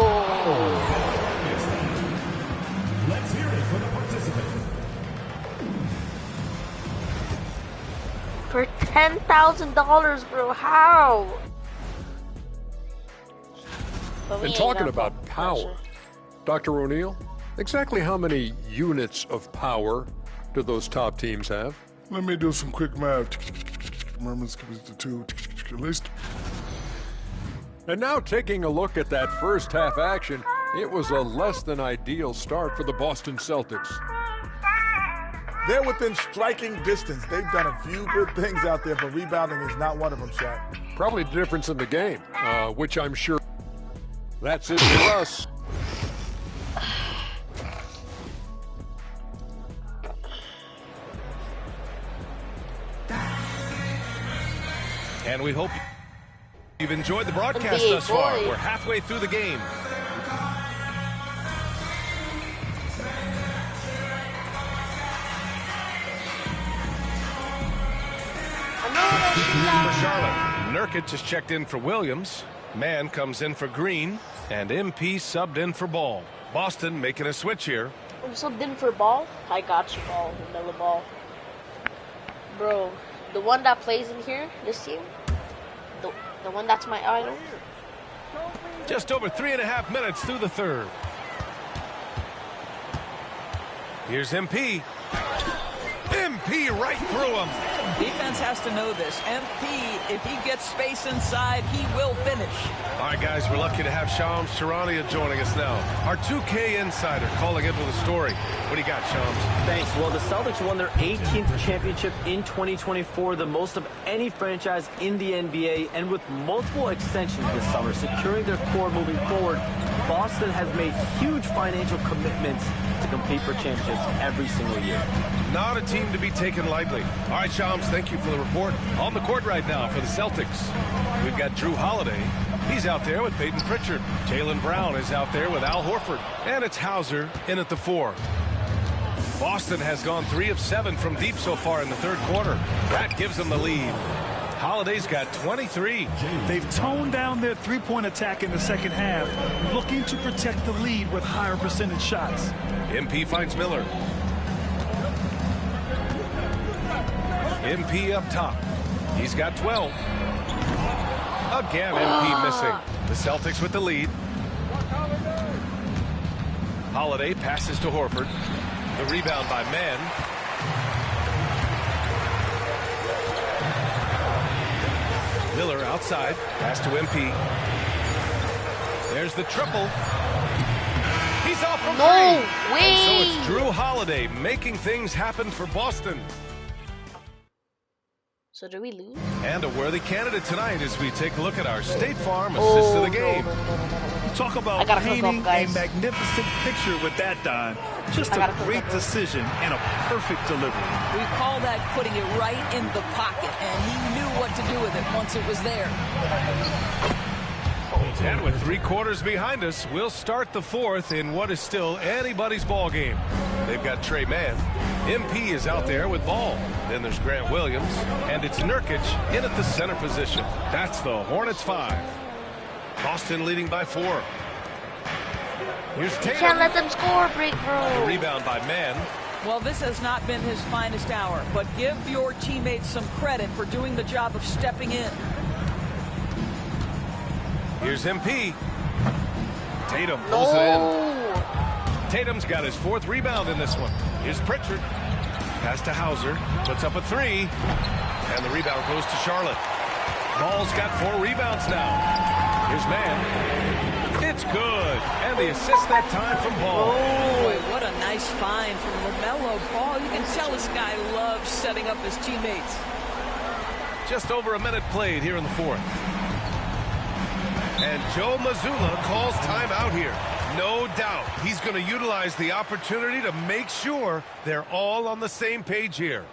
Let's hear it for the participant. For $10,000, bro. How? And talking about power, Dr. O'Neill, exactly how many units of power do those top teams have? Let me do some quick math. At least. And now taking a look at that first half action, it was a less than ideal start for the Boston Celtics. They're within striking distance. They've done a few good things out there, but rebounding is not one of them, Shaq. Probably the difference in the game, which I'm sure. That's it for us. And we hope you've enjoyed the broadcast thus far. We're halfway through the game. For Charlotte, Nurkic has checked in for Williams. Mann comes in for Green, and MP subbed in for Ball. Boston making a switch here. I'm subbed in for Ball. I got you, Ball. Vanilla Ball. Bro, the one that plays in here, this team, the one that's my idol. Just over 3.5 minutes through the third. Here's MP. MP right through him. Defense has to know this. MP, if he gets space inside, he will finish. All right, guys, we're lucky to have Shams Charania joining us now. Our 2K insider calling in with a story. What do you got, Shams? Thanks. Well, the Celtics won their 18th championship in 2024, the most of any franchise in the NBA, and with multiple extensions this summer, securing their core moving forward, Boston has made huge financial commitments to compete for championships every single year. Not a team to be taken lightly. All right, Shams, Tom's. Thank you for the report. On the court right now for the Celtics, we've got Drew Holiday. He's out there with Peyton Pritchard. Jaylen Brown is out there with Al Horford. And it's Hauser in at the 4. Boston has gone 3 of 7 from deep so far in the third quarter. That gives them the lead. Holiday's got 23. They've toned down their three-point attack in the second half, looking to protect the lead with higher percentage shots. MP finds Miller. MP up top. He's got 12. Again, MP missing. The Celtics with the lead. Holiday passes to Horford. The rebound by Mann. Miller outside. Pass to MP. There's the triple. He's off from three. Way. And so it's Drew Holiday making things happen for Boston. So do we lose? And a worthy candidate tonight as we take a look at our State Farm assist of the game. Talk about painting a magnificent picture with that, Don. Just a great decision and a perfect delivery. We call that putting it right in the pocket, and he knew what to do with it once it was there. And with 3 quarters behind us, we'll start the fourth in what is still anybody's ball game. They've got Trey Mann. MP is out there with ball. Then there's Grant Williams, and it's Nurkic in at the center position. That's the Hornets 5. Boston leading by 4. Here's Tatum. Can't let them score, breakthrough. The rebound by Mann. Well, this has not been his finest hour, but give your teammates some credit for doing the job of stepping in. Here's MP. Tatum pulls it in. Tatum's got his 4th rebound in this one. Here's Pritchard. Pass to Hauser. Puts up a 3. And the rebound goes to Charlotte. Ball's got 4 rebounds now. Here's Mann. It's good. And the assist that time from Ball. Oh, boy, what a nice find from LaMelo Ball. You can tell this guy loves setting up his teammates. Just over a minute played here in the fourth. And Joe Mazzulla calls timeout here. No doubt he's going to utilize the opportunity to make sure they're all on the same page here.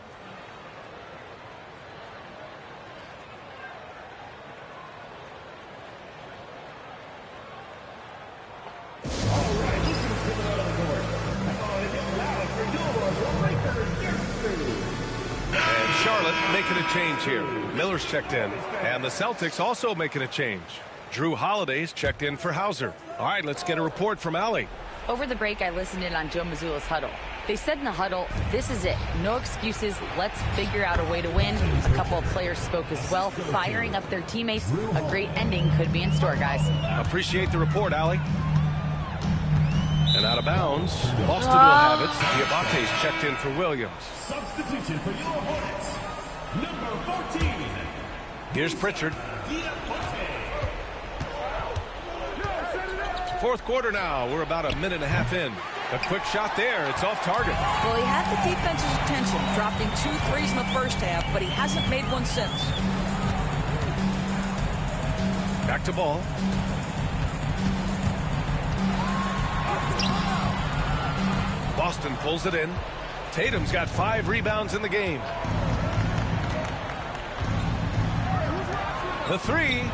And Charlotte making a change here. Miller's checked in. And the Celtics also making a change. Drew Holiday's checked in for Hauser. All right, let's get a report from Allie. Over the break, I listened in on Joe Mazzulla's huddle. They said in the huddle, this is it. No excuses. Let's figure out a way to win. A couple of players spoke as well, firing up their teammates. A great ending could be in store, guys. Appreciate the report, Allie. And out of bounds, Boston will have it. Diabate's checked in for Williams. Substitution for your Hornets, number 14. Here's Pritchard. Fourth quarter now. We're about a minute and a half in. A quick shot there. It's off target. Well, he had the defense's attention, dropping 2 threes in the first half, but he hasn't made one since. Back to Ball. Boston pulls it in. Tatum's got 5 rebounds in the game. The 3.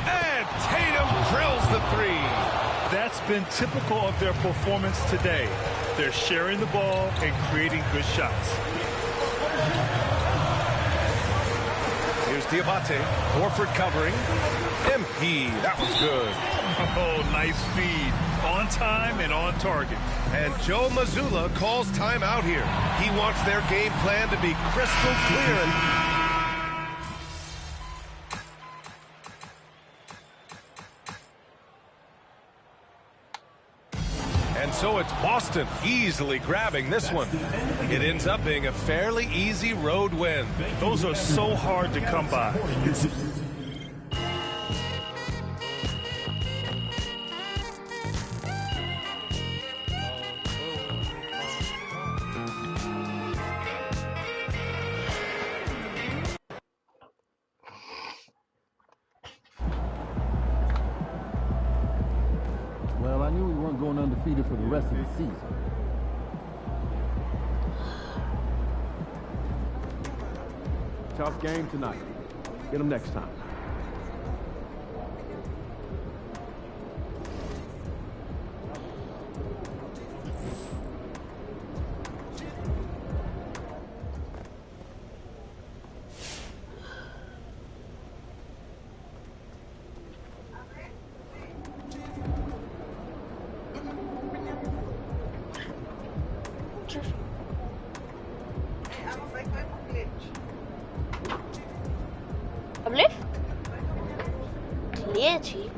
And Tatum drills the 3. That's been typical of their performance today. They're sharing the ball and creating good shots. Here's Diabate. Horford covering. MP. That was good. Oh, nice feed. On time and on target. And Joe Mazzulla calls timeout here. He wants their game plan to be crystal clear. And so it's Boston easily grabbing this one. It ends up being a fairly easy road win. Those are so hard to come by. Well, I knew we weren't going undefeated for the rest of the season. Tough game tonight. Get them next time. Alsjeblieft? Kleertje?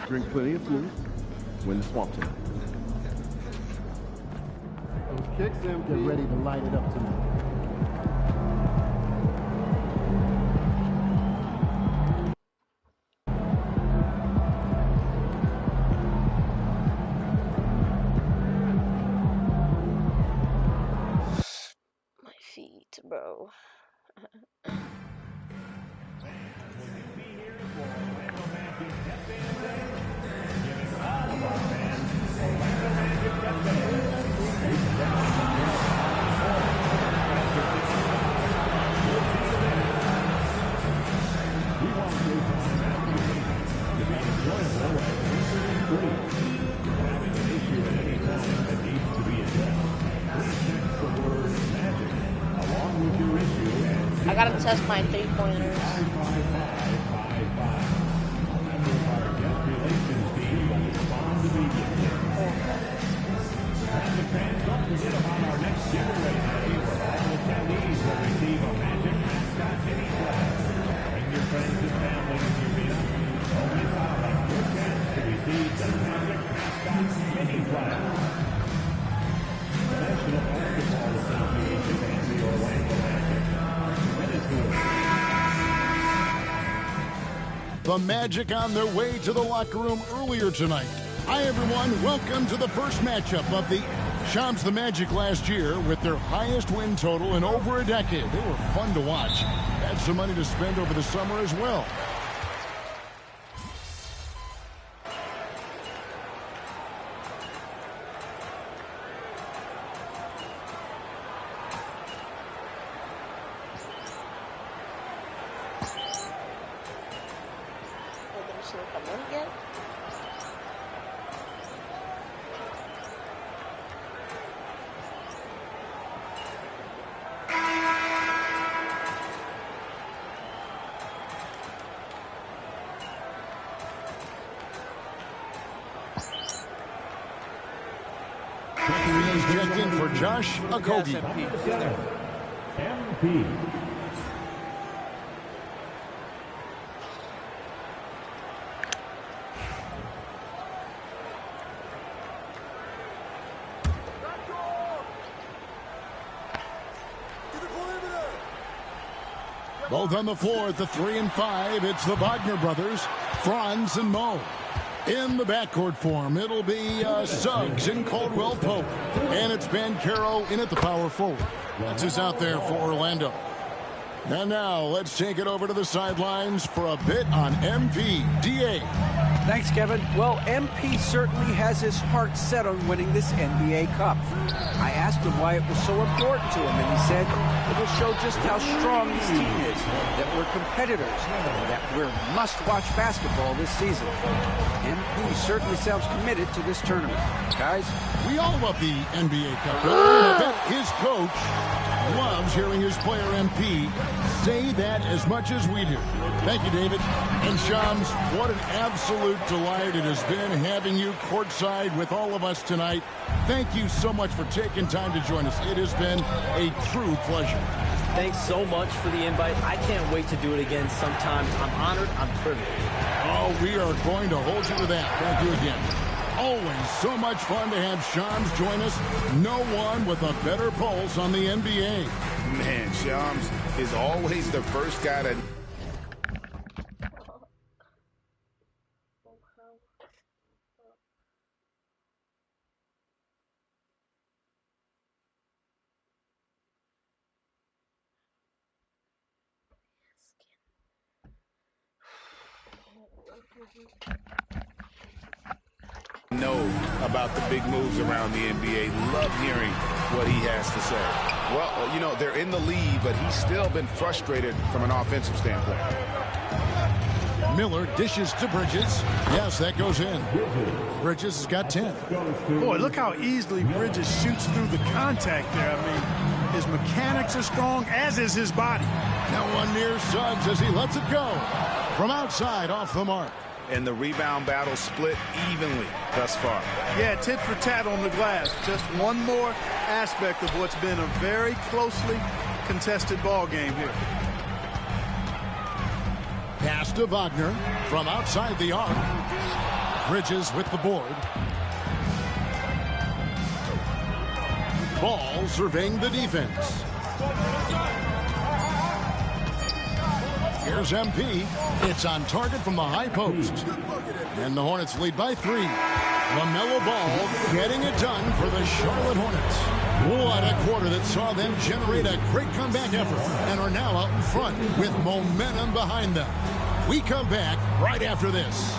Drink plenty of fluid. Win the swamp tonight. Those kicks, them get ready to light it up tonight. My feet, bro. I gotta test my 3-pointers. The Magic on their way to the locker room earlier tonight. Hi, everyone. Welcome to the first matchup of the Shams the Magic last year with their highest win total in over a decade. They were fun to watch. Had some money to spend over the summer as well. yet? He's checked in for Josh Okogie. MP. Both on the floor at the 3 and 5. It's the Wagner brothers, Franz and Mo. In the backcourt form, it'll be Suggs and Caldwell Pope. And it's Banchero in at the power forward. That's who's out there for Orlando. And now let's take it over to the sidelines for a bit on MP. DA. Thanks, Kevin. Well, MP certainly has his heart set on winning this NBA Cup. I asked him why it was so important to him, and he said it will show just how strong this team is, that we're competitors, and that we're must-watch basketball this season. MP certainly sounds committed to this tournament. Guys, we all love the NBA Cup. I bet his coach loves hearing his player MP say that as much as we do. Thank you, David. And Shams, what an absolute delight it has been having you courtside with all of us tonight. Thank you so much for taking time to join us. It has been a true pleasure. Thanks so much for the invite. I can't wait to do it again sometime. I'm honored. I'm privileged. Oh, we are going to hold you to that. Thank you again. Always so much fun to have Shams join us. No one with a better pulse on the NBA. Man, Shams is always the first guy to... know about the big moves around the NBA. Love hearing what he has to say. Well, you know, they're in the lead, but he's still been frustrated from an offensive standpoint. Miller dishes to Bridges. Yes, that goes in. Bridges has got 10. Boy, look how easily Bridges shoots through the contact there. I mean, his mechanics are strong, as is his body. Now one near Suggs as he lets it go. From outside, off the mark. And the rebound battle split evenly thus far. Yeah, tit for tat on the glass. Just one more aspect of what's been a very closely contested ball game here. Pass to Wagner from outside the arc. Bridges with the board. Ball surveying the defense. Here's MP. It's on target from the high post. And the Hornets lead by 3. LaMelo Ball getting it done for the Charlotte Hornets. What a quarter that saw them generate a great comeback effort and are now out in front with momentum behind them. We come back right after this.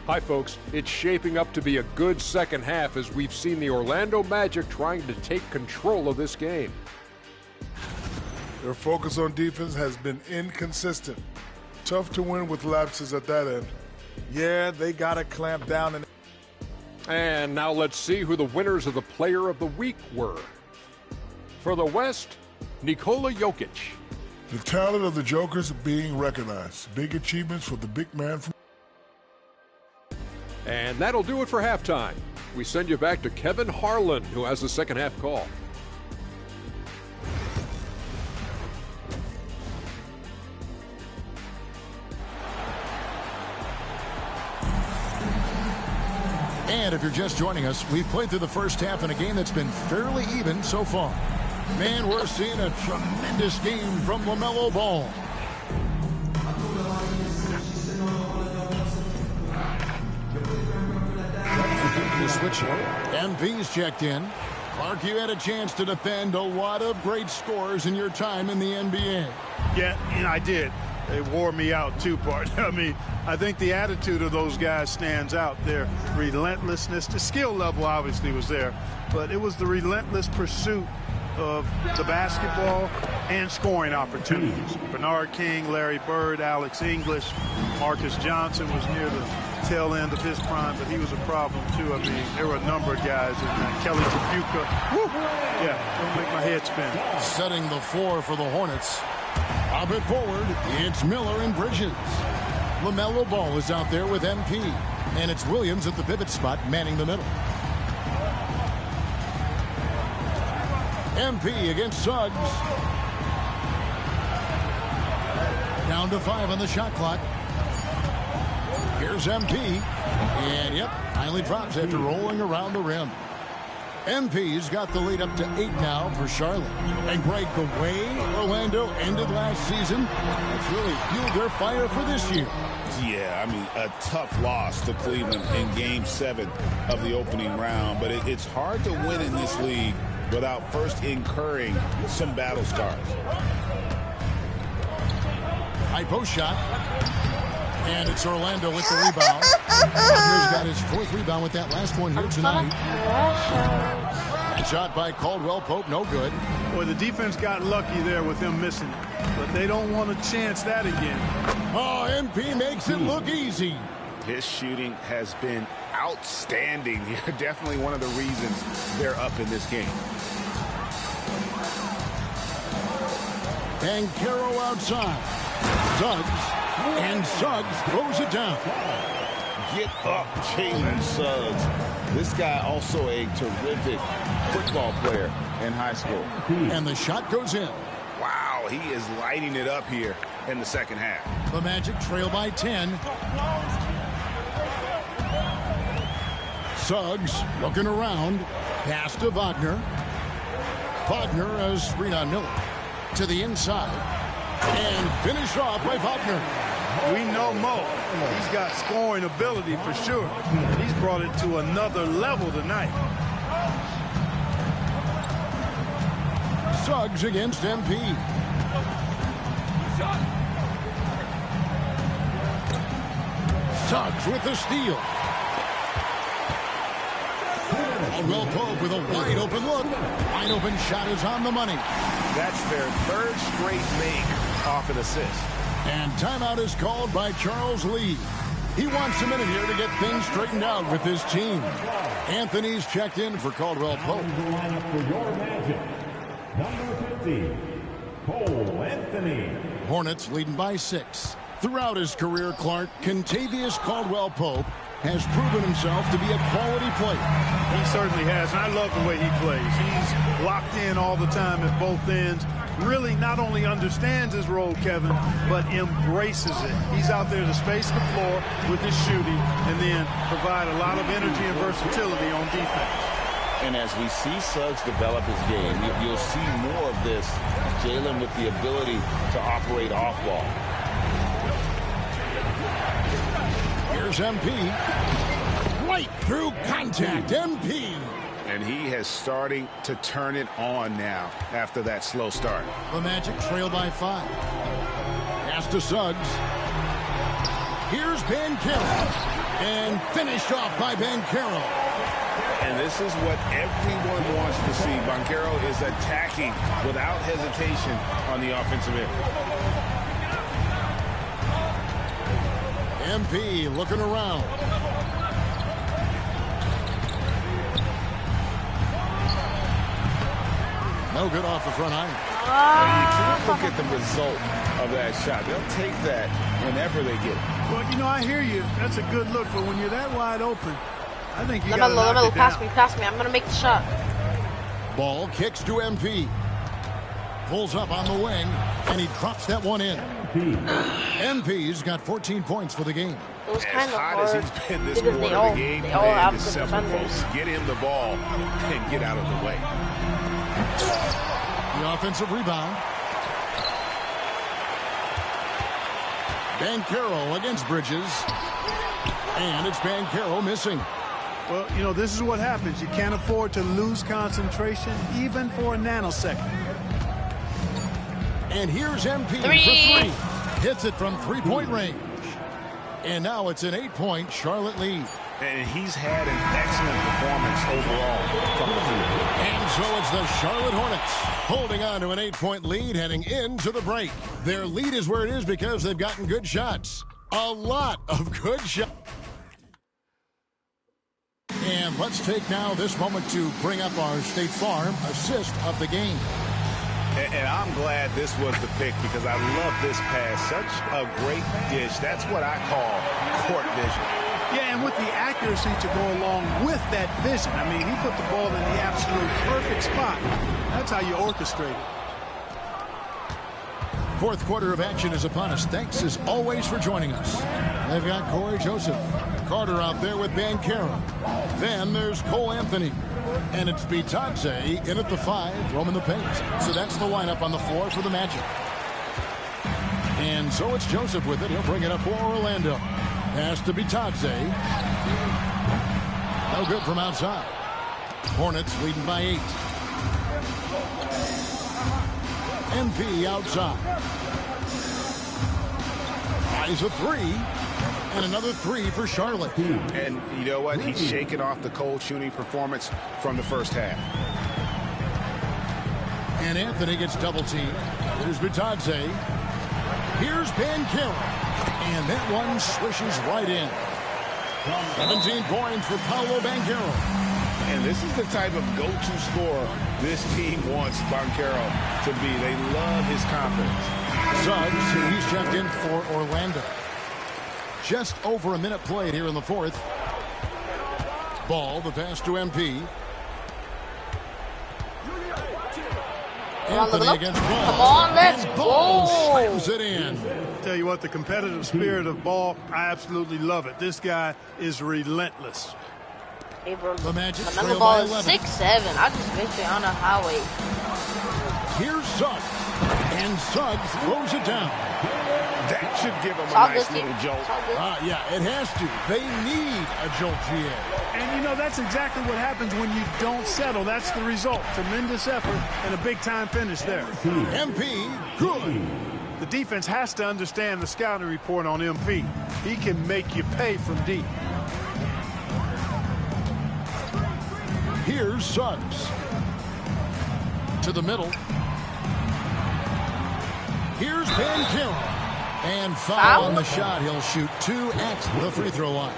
Hi, folks. It's shaping up to be a good second half as we've seen the Orlando Magic trying to take control of this game. Their focus on defense has been inconsistent. Tough to win with lapses at that end. Yeah, they got to clamp down. And now let's see who the winners of the Player of the Week were. For the West, Nikola Jokic. The talent of the Jokers being recognized. Big achievements for the big man from... And that'll do it for halftime. We send you back to Kevin Harlan, who has the second half call. And if you're just joining us, we've played through the first half in a game that's been fairly even so far. Man, we're seeing a tremendous game from LaMelo Ball. The switch. MV's checked in. Clark, you had a chance to defend a lot of great scores in your time in the NBA. Yeah, and I did. They wore me out too, partner. I mean, I think the attitude of those guys stands out. Their relentlessness, the skill level obviously was there, but it was the relentless pursuit of the basketball and scoring opportunities. Bernard King, Larry Bird, Alex English, Marcus Johnson was near the tail end of his prime, but he was a problem too. I mean, there were a number of guys in there. Kelly Tripucka. Yeah, don't make my head spin. Setting the floor for the Hornets. Pop it forward. It's Miller and Bridges. LaMelo Ball is out there with MP. And it's Williams at the pivot spot, manning the middle. MP against Suggs. Down to 5 on the shot clock. Here's MP. And, yep, finally drops after rolling around the rim. MP's got the lead up to 8 now for Charlotte. And, Greg, the way Orlando ended last season, it's really fueled their fire for this year. Yeah, I mean, a tough loss to Cleveland in Game 7 of the opening round. But it's hard to win in this league without first incurring some battle scars. High post shot. And it's Orlando with the rebound. Wagner's got his 4th rebound with that last one here tonight. Shot by Caldwell Pope, no good. Boy, the defense got lucky there with him missing it, but they don't want to chance that again. Oh, MP makes it look easy. His shooting has been outstanding. Definitely one of the reasons they're up in this game. Banchero outside. Suggs. And Suggs throws it down. Get up, Jalen Suggs. This guy also a terrific football player in high school. And the shot goes in. Wow, he is lighting it up here in the second half. The Magic trail by 10. Suggs looking around. Pass to Wagner. Wagner a screen on Miller. To the inside. And finished off by Wagner. We know Mo. He's got scoring ability for sure. He's brought it to another level tonight. Suggs against MP. Suggs with the steal. Caldwell Pope with a wide open look. Wide open shot is on the money. That's their 3rd straight make off an assist. And timeout is called by Charles Lee. He wants a minute here to get things straightened out with his team. Anthony's checked in for Caldwell Pope. Number 50, Cole Anthony. Hornets leading by 6. Throughout his career, Clark, Kentavious Caldwell Pope has proven himself to be a quality player. He certainly has, and I love the way he plays. He's locked in all the time at both ends. Really not only understands his role, Kevin, but embraces it. He's out there to space the floor with his shooting and then provide a lot of energy and versatility on defense. And as we see Suggs develop his game, you'll see more of this. Jalen with the ability to operate off ball. Here's MP. Right through contact, MP. And he has starting to turn it on now after that slow start. The Magic trail by 5. Pass to Suggs. Here's Banchero. And finished off by Banchero. And this is what everyone wants to see. Banchero is attacking without hesitation on the offensive end. MP looking around. No good off the front iron. You can't look at the result of that shot. They'll take that whenever they get it. Well, you know, I hear you. That's a good look, but when you're that wide open, I think you got to LaMelo, pass me. I'm going to make the shot. Ball kicks to MP. Pulls up on the wing, and he drops that one in. MP's got 14 points for the game. It was kind of hard as he's been this quarter, the game plan is simple, folks. Get him the ball and get out of the way. The offensive rebound. Banchero against Bridges. And it's Banchero missing. Well, you know, this is what happens. You can't afford to lose concentration, even for a nanosecond. And here's MP for three. Hits it from three-point range. And now it's an 8-point Charlotte lead. And he's had an excellent performance overall from the field. And so it's the Charlotte Hornets holding on to an 8-point lead heading into the break. Their lead is where it is because they've gotten good shots. A lot of good shots. And let's take now this moment to bring up our State Farm assist of the game. And I'm glad this was the pick because I love this pass. Such a great dish. That's what I call court vision. Yeah, and with the accuracy to go along with that vision. I mean, he put the ball in the absolute perfect spot. That's how you orchestrate it. Fourth quarter of action is upon us. Thanks as always for joining us. They've got Corey Joseph. Carter out there with Banchero. Then there's Cole Anthony. And it's Bitadze in at the 5, roaming the paint. So that's the lineup on the floor for the Magic. And so it's Joseph with it. He'll bring it up for Orlando. Pass to Bitadze. No good from outside. Hornets leading by 8. MP outside. Eyes a 3. And another 3 for Charlotte. And you know what? He's shaking off the cold shooting performance from the first half. And Anthony gets double teamed. There's Bitadze. Here's Banchero. And that one swishes right in. 17 points for Paolo Banchero. And this is the type of go-to scorer this team wants Banchero to be. They love his confidence. Suggs, he's checked in for Orlando. Just over a minute played here in the fourth. Ball, the pass to MP. Anthony against Ball. Come on, let's Ball go. slams it in. Tell you what, the competitive spirit of Ball, I absolutely love it. This guy is relentless. Hey, bro. The Magic Another trail ball by is 11. 6'7". I just missed it on the highway. Here's Suggs. And Suggs throws it down. That should give him a nice little jolt. Yeah, it has to. They need a jolt, GA. And, you know, that's exactly what happens when you don't settle. That's the result. Tremendous effort and a big-time finish there. MP, good. The defense has to understand the scouting report on MP. He can make you pay from deep. Here's Suggs. To the middle. Here's Banchero. And foul on the shot. He'll shoot 2 at the free throw line.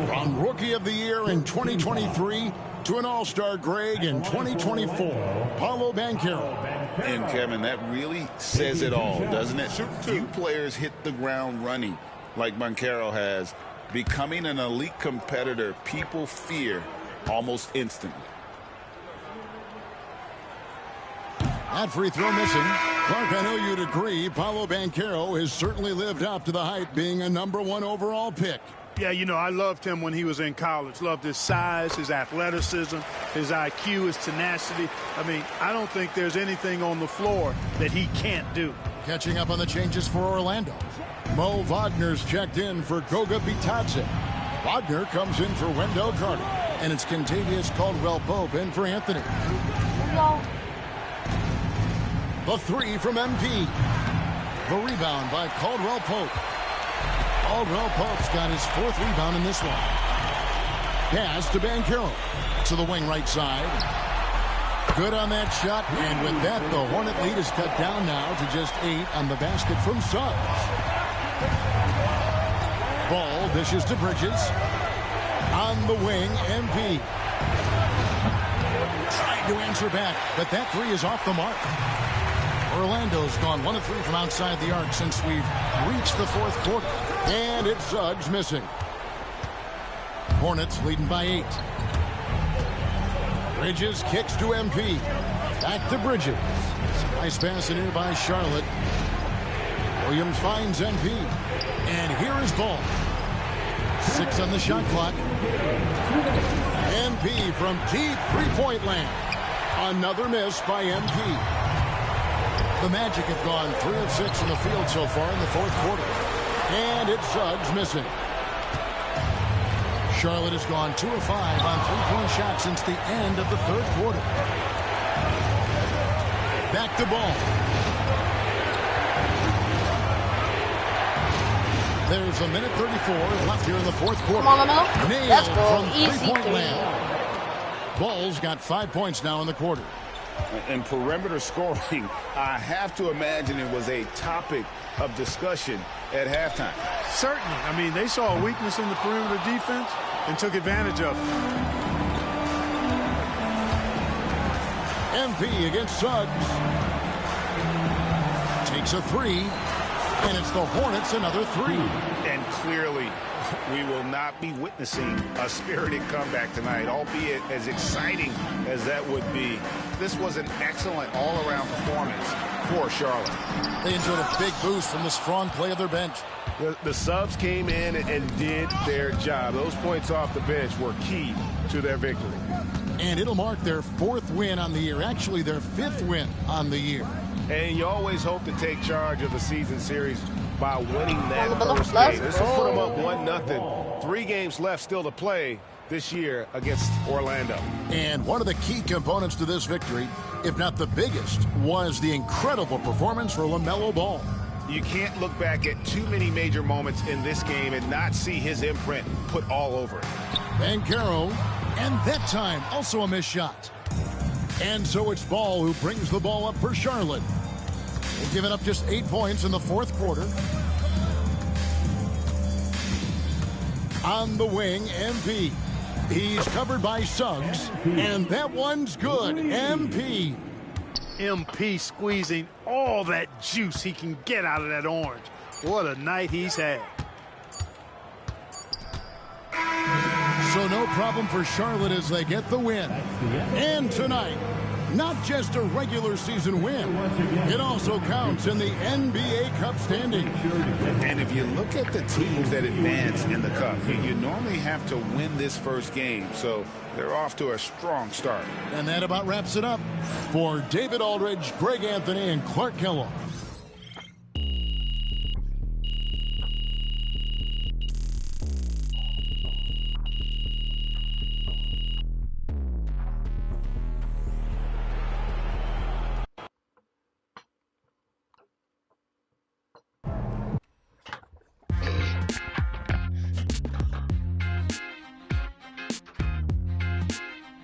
From Rookie of the Year in 2023 to an All-Star Greg in 2024, Paolo Banchero. And, Kevin, that really says it all, doesn't it? Few players hit the ground running like Banchero has. Becoming an elite competitor, people fear almost instantly. That free throw missing. Clark, I know you'd agree, Paolo Banchero has certainly lived up to the hype, being a #1 overall pick. Yeah, you know, I loved him when he was in college. Loved his size, his athleticism, his IQ, his tenacity. I mean, I don't think there's anything on the floor that he can't do. Catching up on the changes for Orlando. Mo Wagner's checked in for Goga Bitadze. Wagner comes in for Wendell Carter. And it's Kentavious Caldwell-Pope in for Anthony. The 3 from MP. The rebound by Caldwell-Pope. Caldwell-Pope's got his 4th rebound in this one. Pass to Banchero. To the wing right side. Good on that shot. And with that, the Hornet lead is cut down now to just 8 on the basket from Suggs. Ball dishes to Bridges. On the wing, MP. Trying to answer back, but that 3 is off the mark. Orlando's gone 1 of 3 from outside the arc since we've reached the fourth quarter. And it's Suggs missing. Hornets leading by 8. Bridges kicks to MP. Back to Bridges. Nice pass in here by Charlotte. Williams finds MP. And here is Ball. 6 on the shot clock. MP from deep three-point land. Another miss by MP. The Magic have gone 3 of 6 in the field so far in the fourth quarter. And it's Suggs missing. Charlotte has gone 2 of 5 on three-point shots since the end of the third quarter. Back to Ball. There's a minute 34 left here in the fourth quarter. Come on, Lamelo. Nailed Let's go. from Easy three-point three. land. Ball's got 5 points now in the quarter. And perimeter scoring, I have to imagine it was a topic of discussion at halftime. Certainly. I mean, they saw a weakness in the perimeter defense and took advantage of it. MP against Suggs. Takes a three, and it's the Hornets another three. And clearly, we will not be witnessing a spirited comeback tonight, albeit as exciting as that would be. This was an excellent all-around performance for Charlotte. They enjoyed a big boost from the strong play of their bench. The subs came in and did their job. Those points off the bench were key to their victory. And it'll mark their 4th win on the year, actually their 5th win on the year. And you always hope to take charge of the season series by winning that first game. This will put them up 1-0. 3 games left still to play this year against Orlando. And one of the key components to this victory, if not the biggest, was the incredible performance for LaMelo Ball. You can't look back at too many major moments in this game and not see his imprint put all over it. Banchero, and that time also a missed shot. And so it's Ball who brings the ball up for Charlotte. They've given up just 8 points in the fourth quarter. On the wing, MP. He's covered by Suggs, and that one's good. MP. MP squeezing all that juice he can get out of that orange. What a night he's had. So no problem for Charlotte as they get the win. And tonight, not just a regular season win, it also counts in the NBA Cup standing. And if you look at the teams that advance in the Cup, you normally have to win this first game, so they're off to a strong start. And that about wraps it up. For David Aldridge, Greg Anthony, and Clark Kellogg.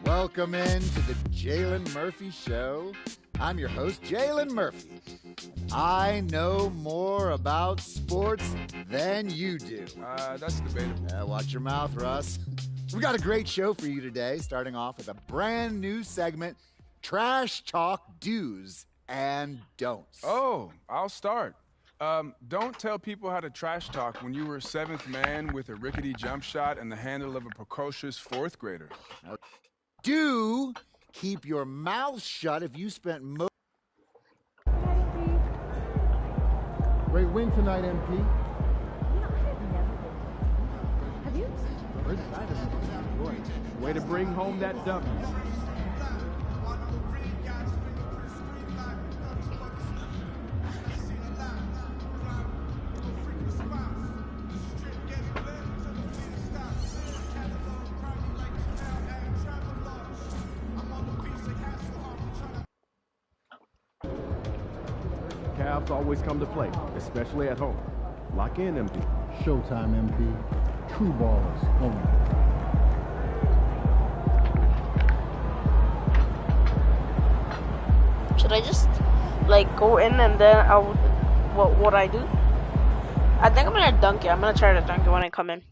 Welcome in to the Jalen Murphy Show. I'm your host, Jalen Murphy. I know more about sports than you do. That's debatable. Watch your mouth, Russ. We got a great show for you today, starting off with a brand new segment, Trash Talk Do's and Don'ts. Oh, I'll start. Don't tell people how to trash talk when you were 7th man with a rickety jump shot and the handle of a precocious 4th grader. Do keep your mouth shut if you spent most. Great win tonight, MP. Have you? We're excited. Way to bring home that W. Cavs always come to play, especially at home. Lock in, MP. Showtime, MP. True ballers only. Should I just like go in and then I would what I do? I think I'm gonna dunk it. I'm gonna try to dunk it when I come in.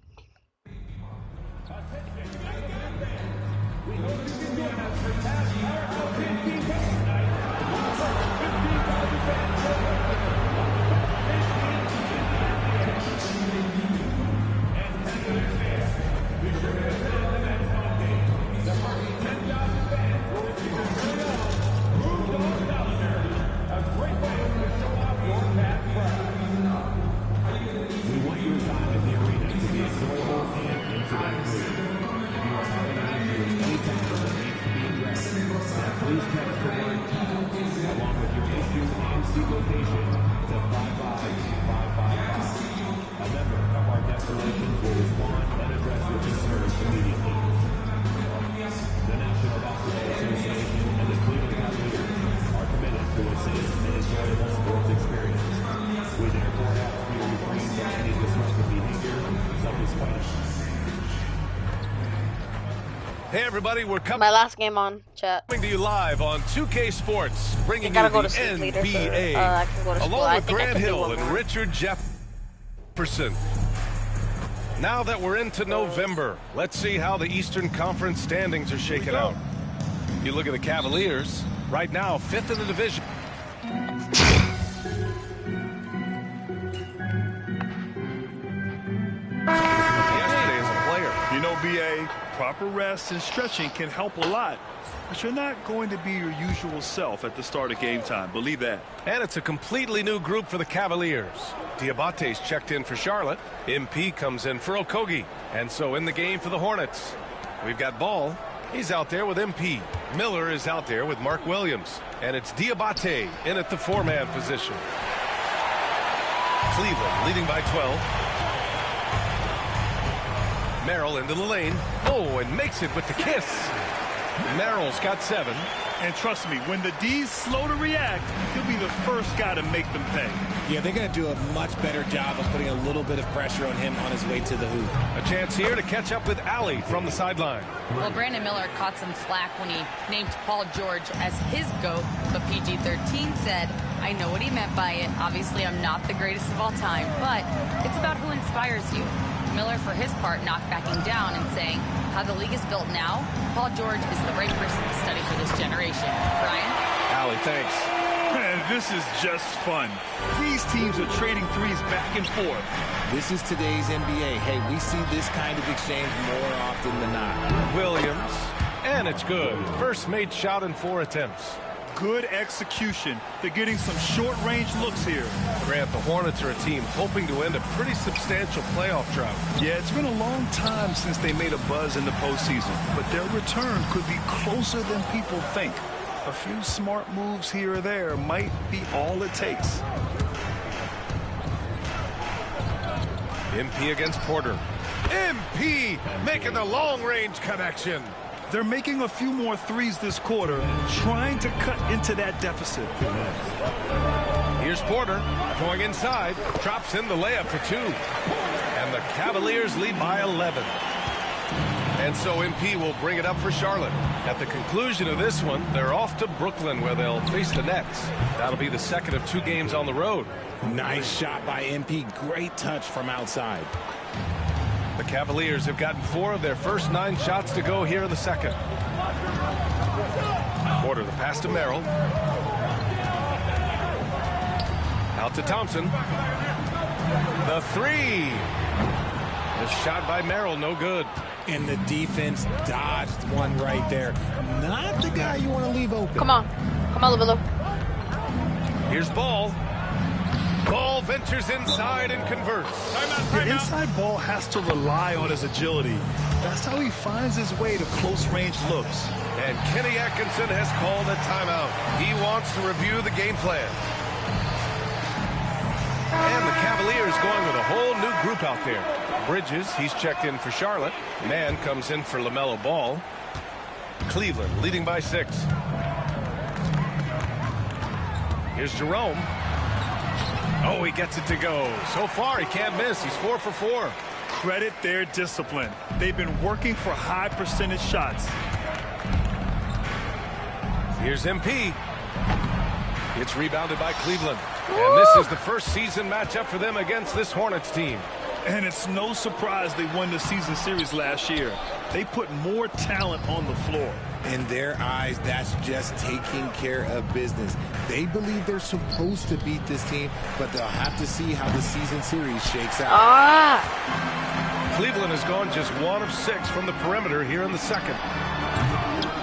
Hey everybody, we're coming. My last game on chat. Coming to you live on 2K Sports, bringing gotta you go the to sleep later, NBA, so, I can go to school. along with I think I Grant can do Hill one and more. Richard Jefferson. Now that we're into November, let's see how the Eastern Conference standings are shaking out. You look at the Cavaliers, right now 5th in the division. Yesterday as a player. You know, BA, proper rest and stretching can help a lot. But you're not going to be your usual self at the start of game time. Believe that. And it's a completely new group for the Cavaliers. Diabate's checked in for Charlotte. MP comes in for Okogie. And so in the game for the Hornets, we've got Ball. He's out there with MP. Miller is out there with Mark Williams. And it's Diabate in at the 4-man position. Cleveland leading by 12. Merrill into the lane. Oh, and makes it with the kiss. Merrill's got 7. And trust me, when the D's slow to react, he'll be the first guy to make them pay. Yeah, they're going to do a much better job of putting a little bit of pressure on him on his way to the hoop. A chance here to catch up with Allie from the sideline. Well, Brandon Miller caught some flack when he named Paul George as his GOAT, but PG-13 said, I know what he meant by it. Obviously, I'm not the greatest of all time, but it's about who inspires you. Miller, for his part, not backing down and saying, how the league is built now, Paul George is the right person to study for this generation. Brian? Allie, thanks. Man, this is just fun. These teams are trading threes back and forth. This is today's NBA. Hey, we see this kind of exchange more often than not. Williams, and it's good. First made shot in 4 attempts. Good execution. They're getting some short-range looks here. Grant, the Hornets are a team hoping to end a pretty substantial playoff drought. Yeah, it's been a long time since they made a buzz in the postseason, but their return could be closer than people think. A few smart moves here or there might be all it takes. MP against Porter. MP making the long-range connection. They're making a few more threes this quarter, trying to cut into that deficit. Here's Porter going inside, drops in the layup for 2. And the Cavaliers lead by 11. And so MP will bring it up for Charlotte. At the conclusion of this one, they're off to Brooklyn where they'll face the Nets. That'll be the second of 2 games on the road. Nice shot by MP. Great touch from outside. The Cavaliers have gotten 4 of their first 9 shots to go here in the second. Porter, the pass to Merrill. Out to Thompson. The 3. The shot by Merrill, no good. And the defense dodged one right there. Not the guy you want to leave open. Come on. Come on, Luvilo. Here's Ball. Ball ventures inside and converts. The inside ball has to rely on his agility. That's how he finds his way to close-range looks. And Kenny Atkinson has called a timeout. He wants to review the game plan. And the Cavaliers going with a whole new group out there. Bridges, he's checked in for Charlotte. Mann comes in for LaMelo Ball. Cleveland leading by 6. Here's Jerome. Oh, he gets it to go. So far, he can't miss. He's 4 for 4. Credit their discipline. They've been working for high percentage shots. Here's MP. It's rebounded by Cleveland. And this is the first season matchup for them against this Hornets team. And it's no surprise they won the season series last year. They put more talent on the floor. In their eyes, that's just taking care of business. They believe they're supposed to beat this team, but they'll have to see how the season series shakes out. Cleveland has gone just 1 of 6 from the perimeter here in the second.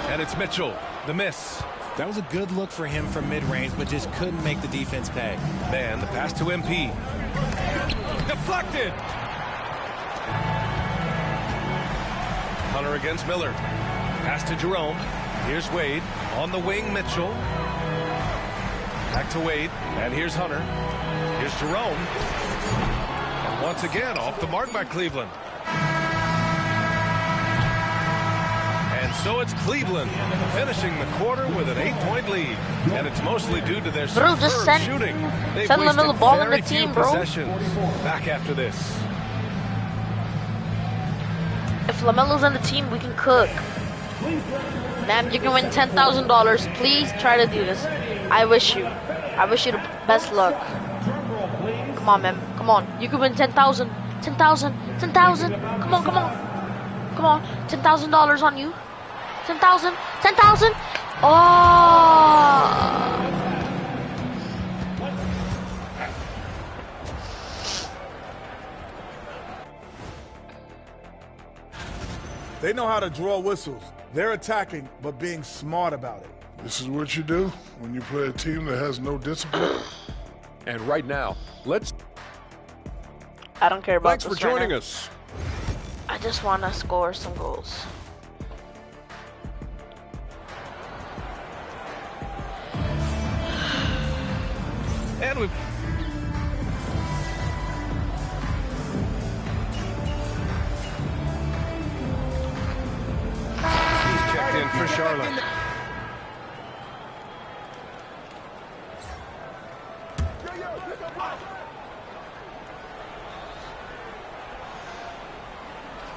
And it's Mitchell, the miss. That was a good look for him from mid-range, but just couldn't make the defense pay. Man, the pass to MP. Deflected. Hunter against Miller. Pass to Jerome. Here's Wade. On the wing, Mitchell. Back to Wade. And here's Hunter. Here's Jerome. And once again, off the mark by Cleveland. And so it's Cleveland finishing the quarter with an 8-point lead. And it's mostly due to their superb shooting. They've wasted LaMelo Ball on the very team, few bro. possessions. Back after this. If LaMelo's on the team, we can cook. Ma'am, you can win $10,000. Please try to do this. I wish you the best luck. Come on, ma'am. Come on. You can win 10,000. 10,000. 10,000. Come on, come on. Come on. $10,000 on you. 10,000. 10,000. Oh. They know how to draw whistles. They're attacking, but being smart about it. This is what you do when you play a team that has no discipline. And right now, let's... I don't care about Thanks for joining us. I just want to score some goals. And we've... He's checked in for Charlotte.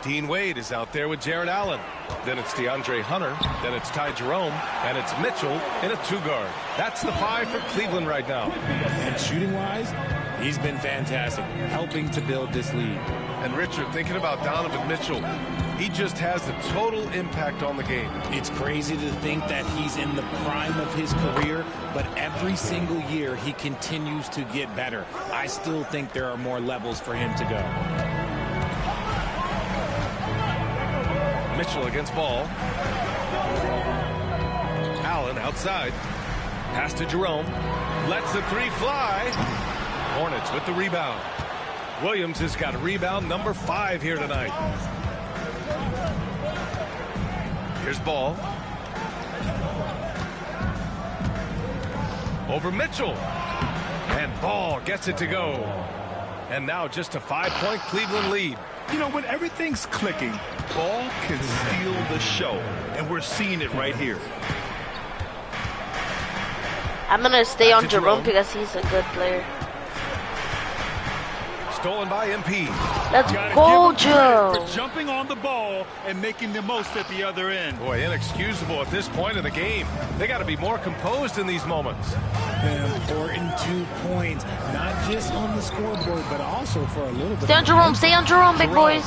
Dean Wade is out there with Jared Allen. Then it's DeAndre Hunter. Then it's Ty Jerome. And it's Mitchell in a two-guard. That's the five for Cleveland right now. And shooting-wise, he's been fantastic, helping to build this lead. And Richard, thinking about Donovan Mitchell, he just has a total impact on the game. It's crazy to think that he's in the prime of his career, but every single year he continues to get better. I still think there are more levels for him to go. Mitchell against ball. Allen outside. Pass to Jerome. Lets the three fly. Hornets with the rebound. Williams has got a rebound number 5 here tonight. Here's ball. Over Mitchell. And Ball gets it to go. And now just a 5-point Cleveland lead. You know, when everything's clicking, Ball can steal the show, and we're seeing it right here. I'm going to stay on Jerome because he's a good player. Stolen by MP. Let's go, Joe. For jumping on the ball and making the most at the other end. Boy, inexcusable at this point of the game. They got to be more composed in these moments. An important 2 points, not just on the scoreboard, but also for a little bit. Stay on Jerome. Stay on Jerome, big boys.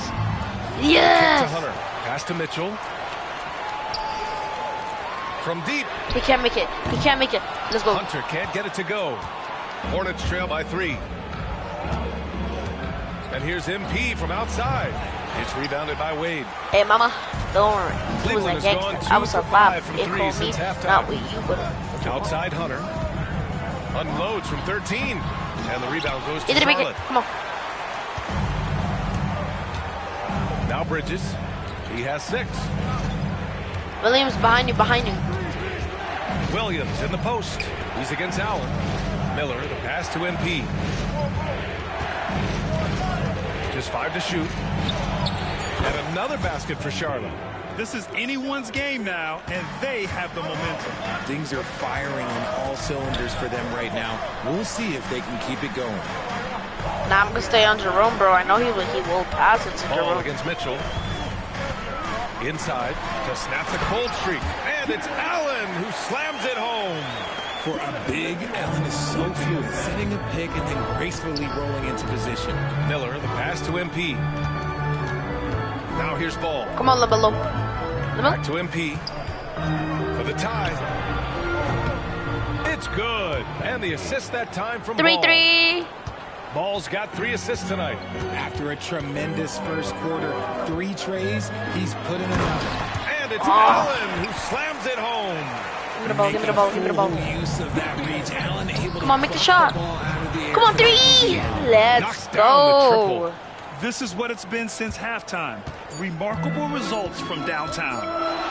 Yes. To Hunter. Pass to Mitchell. From deep. He can't make it. He can't make it. Let's go. Hunter can't get it to go. Hornets trail by 3. And here's MP from outside. It's rebounded by Wade. Hey, mama, don't worry. He was Cleveland a has gone gangster. 2 I was for a 5 from It 3 called since me, halftime. not with you, but outside Hunter. Unloads from 13. And the rebound goes to he didn't make it. Charlotte. Come on. Now Bridges. He has 6. Williams behind you, behind you. Williams in the post. He's against Allen. Miller, the pass to MP. Just 5 to shoot. And another basket for Charlotte. This is anyone's game now, and they have the momentum. Things are firing on all cylinders for them right now. We'll see if they can keep it going. Now I'm going to stay on Jerome, bro. I know he will pass it to Ball Jerome. against Mitchell. Inside to snap the cold streak. And it's Allen who slams it home. For a big, Allen is so fluid, setting a pick and then gracefully rolling into position. Miller, the pass to MP. Now here's Ball. Come on, Lebelo. Back to MP. For the tie. It's good. And the assist that time from Ball. 3-3. Ball's got 3 assists tonight. After a tremendous first quarter, 3 trays, he's put in another. And it's Allen who slams it home. Give me the ball, give me the ball, give me the ball. Use of that reach. Allen able Come on, make the shot. Come on, 3. Let's go. This is what it's been since halftime. Remarkable results from downtown.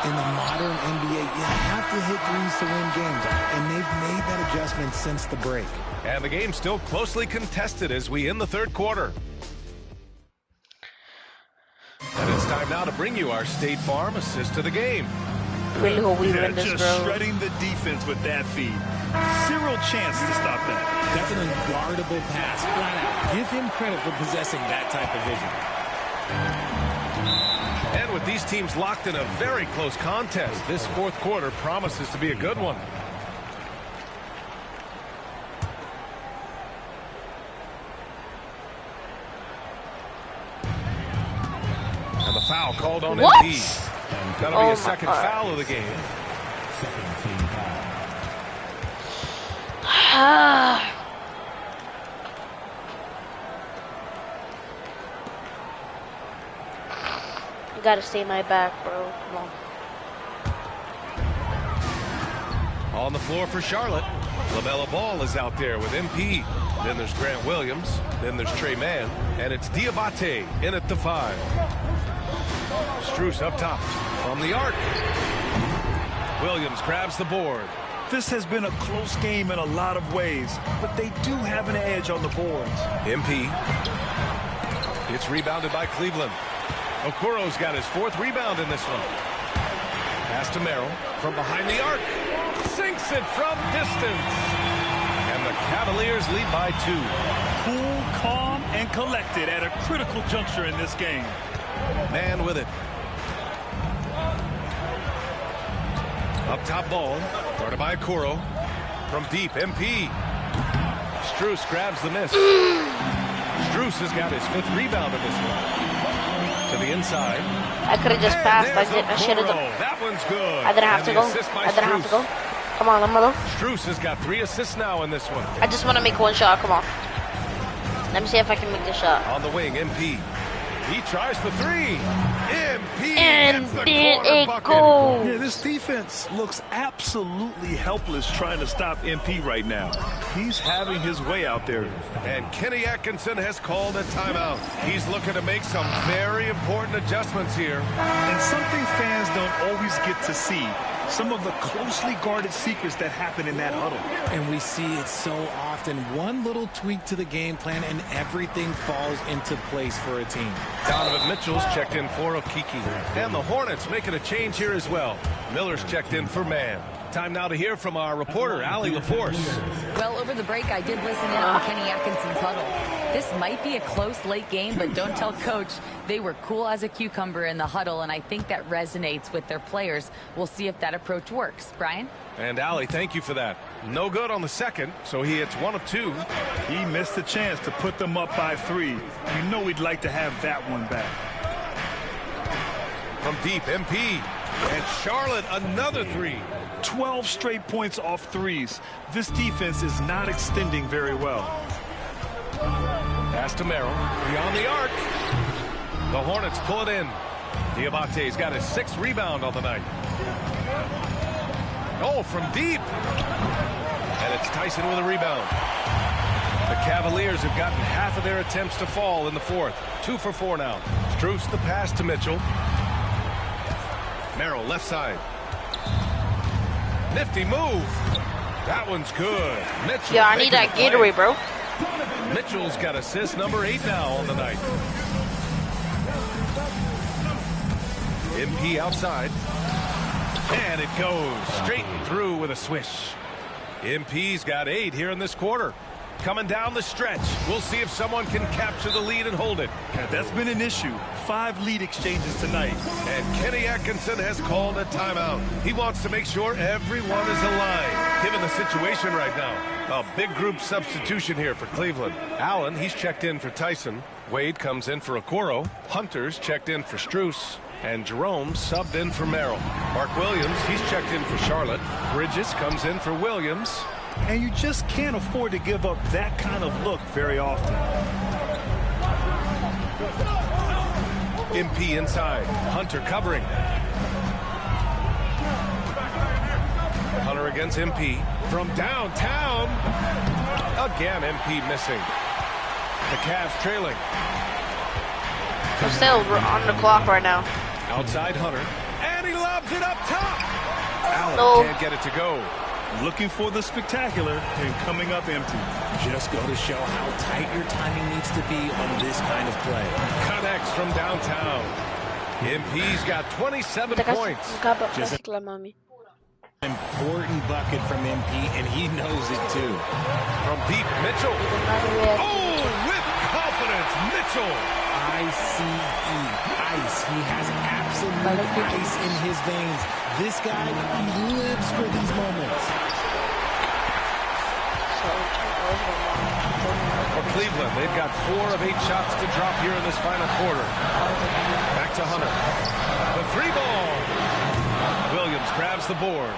In the modern NBA, you have to hit threes to win games, and they've made that adjustment since the break. And the game's still closely contested as we end the third quarter. And it's time now to bring you our State Farm assist to the game. Really hope we win this, just bro. shredding the defense with that feed. Zero chance to stop that. That's an unguardable pass, flat out. Give him credit for possessing that type of vision. And with these teams locked in a very close contest, this fourth quarter promises to be a good one. And the foul called on MP. That'll be a second foul of the game. You gotta stay my back, bro. Come on. On the floor for Charlotte. LaMelo Ball is out there with MP. Then there's Grant Williams. Then there's Trey Mann. And it's Diabate in at the 5. Strus up top from the arc. Williams grabs the board. This has been a close game in a lot of ways, but they do have an edge on the boards. MP. It's rebounded by Cleveland. Okuro's got his 4th rebound in this one. Pass to Merrill from behind the arc. Sinks it from distance. And the Cavaliers lead by 2. Cool, calm, and collected at a critical juncture in this game. Man with it. Up top Ball. Guarded by Okuro. From deep, MP. Strus grabs the miss. Strus has got his 5th rebound in this one. To the inside. I could have just passed. I should have. That one's good. I didn't have to go. I didn't have to go. Come on, LaMelo. Strus has got 3 assists now in this one. I just want to make one shot. Come on. Let me see if I can make the shot. On the wing, MP. He tries for 3. MP and gets the there corner it bucket. goes. Yeah, this defense looks absolutely helpless trying to stop MP right now. He's having his way out there. And Kenny Atkinson has called a timeout. He's looking to make some very important adjustments here. And something fans don't always get to see. Some of the closely guarded secrets that happen in that huddle. And we see it so often. One little tweak to the game plan and everything falls into place for a team. Donovan Mitchell's checked in for Okiki. And the Hornets making a change here as well. Miller's checked in for Mann. Time now to hear from our reporter, Allie LaForce. Well, over the break, I did listen in on Kenny Atkinson's huddle. This might be a close late game, but don't tell Coach. They were cool as a cucumber in the huddle, and I think that resonates with their players. We'll see if that approach works. Brian? And Allie, thank you for that. No good on the second, so he hits 1 of 2. He missed the chance to put them up by 3. You know he'd like to have that one back. From deep, MP. And Charlotte, another 3. 12 straight points off threes. This defense is not extending very well. Pass to Merrill. Beyond the arc. The Hornets pull it in. Diabate's got his 6th rebound on the night. Oh, from deep. And it's Tyson with a rebound. The Cavaliers have gotten half of their attempts to fall in the 4th. 2 for 4 now. Strus the pass to Mitchell. Merrill left side. Nifty move. That one's good. Mitchell. Yeah, I need that Gatorade, bro. Mitchell's got assist number 8 now on the night. MP outside. And it goes straight through with a swish. MP's got 8 here in this quarter. Coming down the stretch. We'll see if someone can capture the lead and hold it. Yeah, that's been an issue. 5 lead exchanges tonight. And Kenny Atkinson has called a timeout. He wants to make sure everyone is aligned, given the situation right now. A big group substitution here for Cleveland. Allen, he's checked in for Tyson. Wade comes in for Okoro. Hunter's checked in for Strus. And Jerome subbed in for Merrill. Mark Williams, he's checked in for Charlotte. Bridges comes in for Williams. And you just can't afford to give up that kind of look very often. MP inside. Hunter covering. Hunter against MP. From downtown. Again, MP missing. The Cavs trailing. We're still on the clock right now. Outside Hunter. And he lobs it up top. Allen can't get it to go. Looking for the spectacular and coming up empty. Just go to show how tight your timing needs to be on this kind of play. Connects from downtown. MP's got 27 points. Just an important bucket from MP, and he knows it too. From deep, Mitchell. Oh, with confidence, Mitchell. I I-C-E, ice. He has absolute ice in his veins. This guy, he lives for these moments. For Cleveland, they've got 4 of 8 shots to drop here in this final quarter. Back to Hunter. The 3-ball. Williams grabs the board.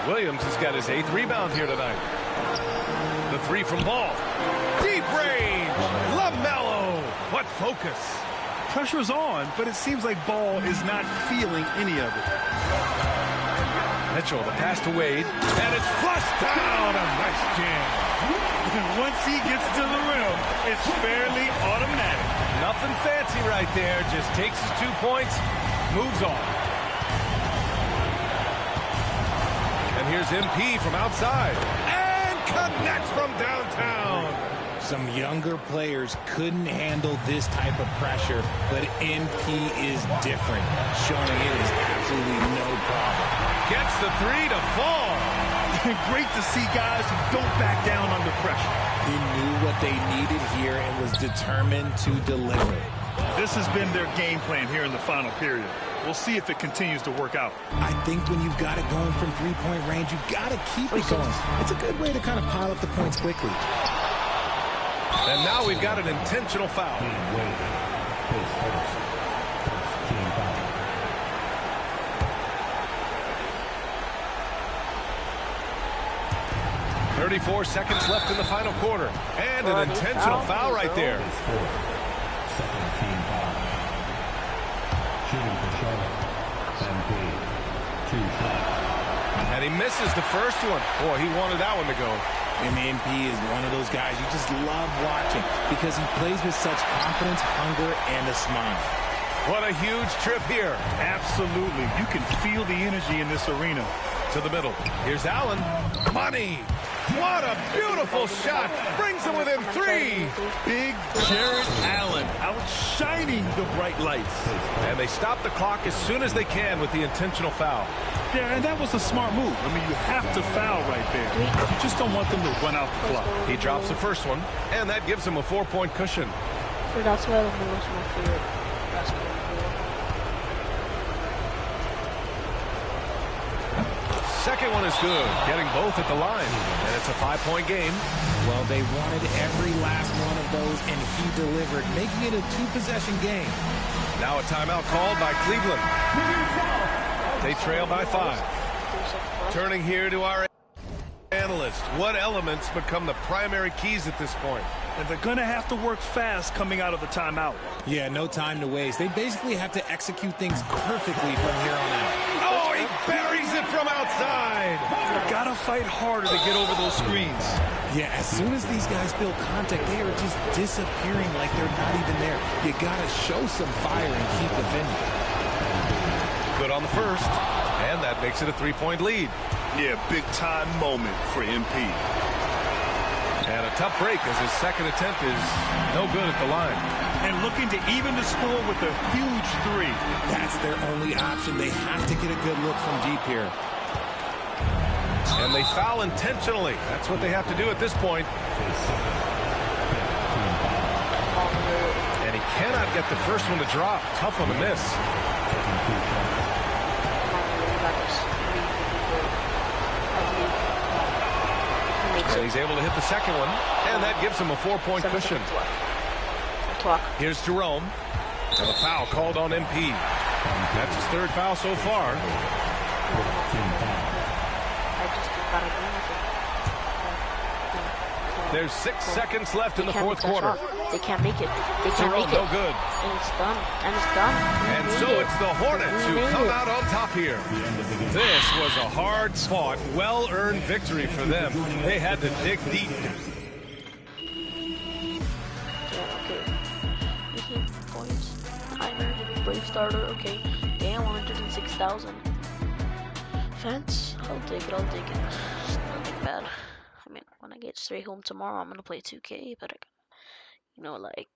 Williams has got his 8th rebound here tonight. The 3 from Ball. Deep range. LaMelo. What focus. Pressure's on, but it seems like Ball is not feeling any of it. Mitchell, the pass to Wade. And it's flushed down. A nice jam. Once he gets to the rim, it's fairly automatic. Nothing fancy right there. Just takes his 2 points, moves on. And here's MP from outside. And connects from downtown. Some younger players couldn't handle this type of pressure, but MP is different, showing it is absolutely no problem. Gets the 3 to fall. Great to see guys who don't back down under pressure. He knew what they needed here and was determined to deliver. This has been their game plan here in the final period. We'll see if it continues to work out. I think when you've got it going from three-point range, you've got to keep it going. It's a good way to kind of pile up the points quickly. And now we've got an intentional foul. 34 seconds left in the final quarter. And an intentional foul right there. Second team foul. Shooting for Charlotte. MP. 2 shots. And he misses the first one. Boy, he wanted that one to go. And MP is one of those guys you just love watching because he plays with such confidence, hunger, and a smile. What a huge trip here. Absolutely. You can feel the energy in this arena. To the middle. Here's Allen. Money. What a beautiful shot. Brings them within 3. Big Jared Allen outshining the bright lights. And they stop the clock as soon as they can with the intentional foul. Yeah, and that was a smart move. I mean, you have to foul right there. You just don't want them to run out the clock. He drops the first one, and that gives him a 4-point cushion. That's why was my favorite basketball. Second one is good, getting both at the line. And it's a 5-point game. Well, they wanted every last one of those, and he delivered, making it a 2-possession game. Now a timeout called by Cleveland. They trail by 5. Turning here to our analyst. What elements become the primary keys at this point? And they're going to have to work fast coming out of the timeout. Yeah, no time to waste. They basically have to execute things perfectly from here on out. Oh, he buries it from outside. Got to fight harder to get over those screens. Yeah, as soon as these guys feel contact, they are just disappearing like they're not even there. You got to show some fire and keep defending. Good on the first, and that makes it a 3-point lead. Yeah, big-time moment for MP. And a tough break as his second attempt is no good at the line. And looking to even the score with a huge 3. That's their only option. They have to get a good look from deep here. And they foul intentionally. That's what they have to do at this point. And he cannot get the first one to drop. Tough one to miss. So he's able to hit the second one, and that gives him a 4-point cushion. Here's Jerome, and a foul called on MP. That's his 3rd foul so far. There's 6 seconds left in the 4th quarter. They can't make it. They can't make it. No good. And it's done. And it's done. And so it's the Hornets who come out on top here. This was a hard-fought, well-earned victory for them. They had to dig deep. Yeah, okay. Points. Timer. Brave starter. Okay. Damn, 106,000. Fence. I'll take it. I'll take it. It's nothing bad. I mean, when I get straight home tomorrow, I'm gonna play 2K, but you know, like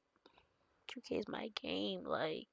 2K is my game. Like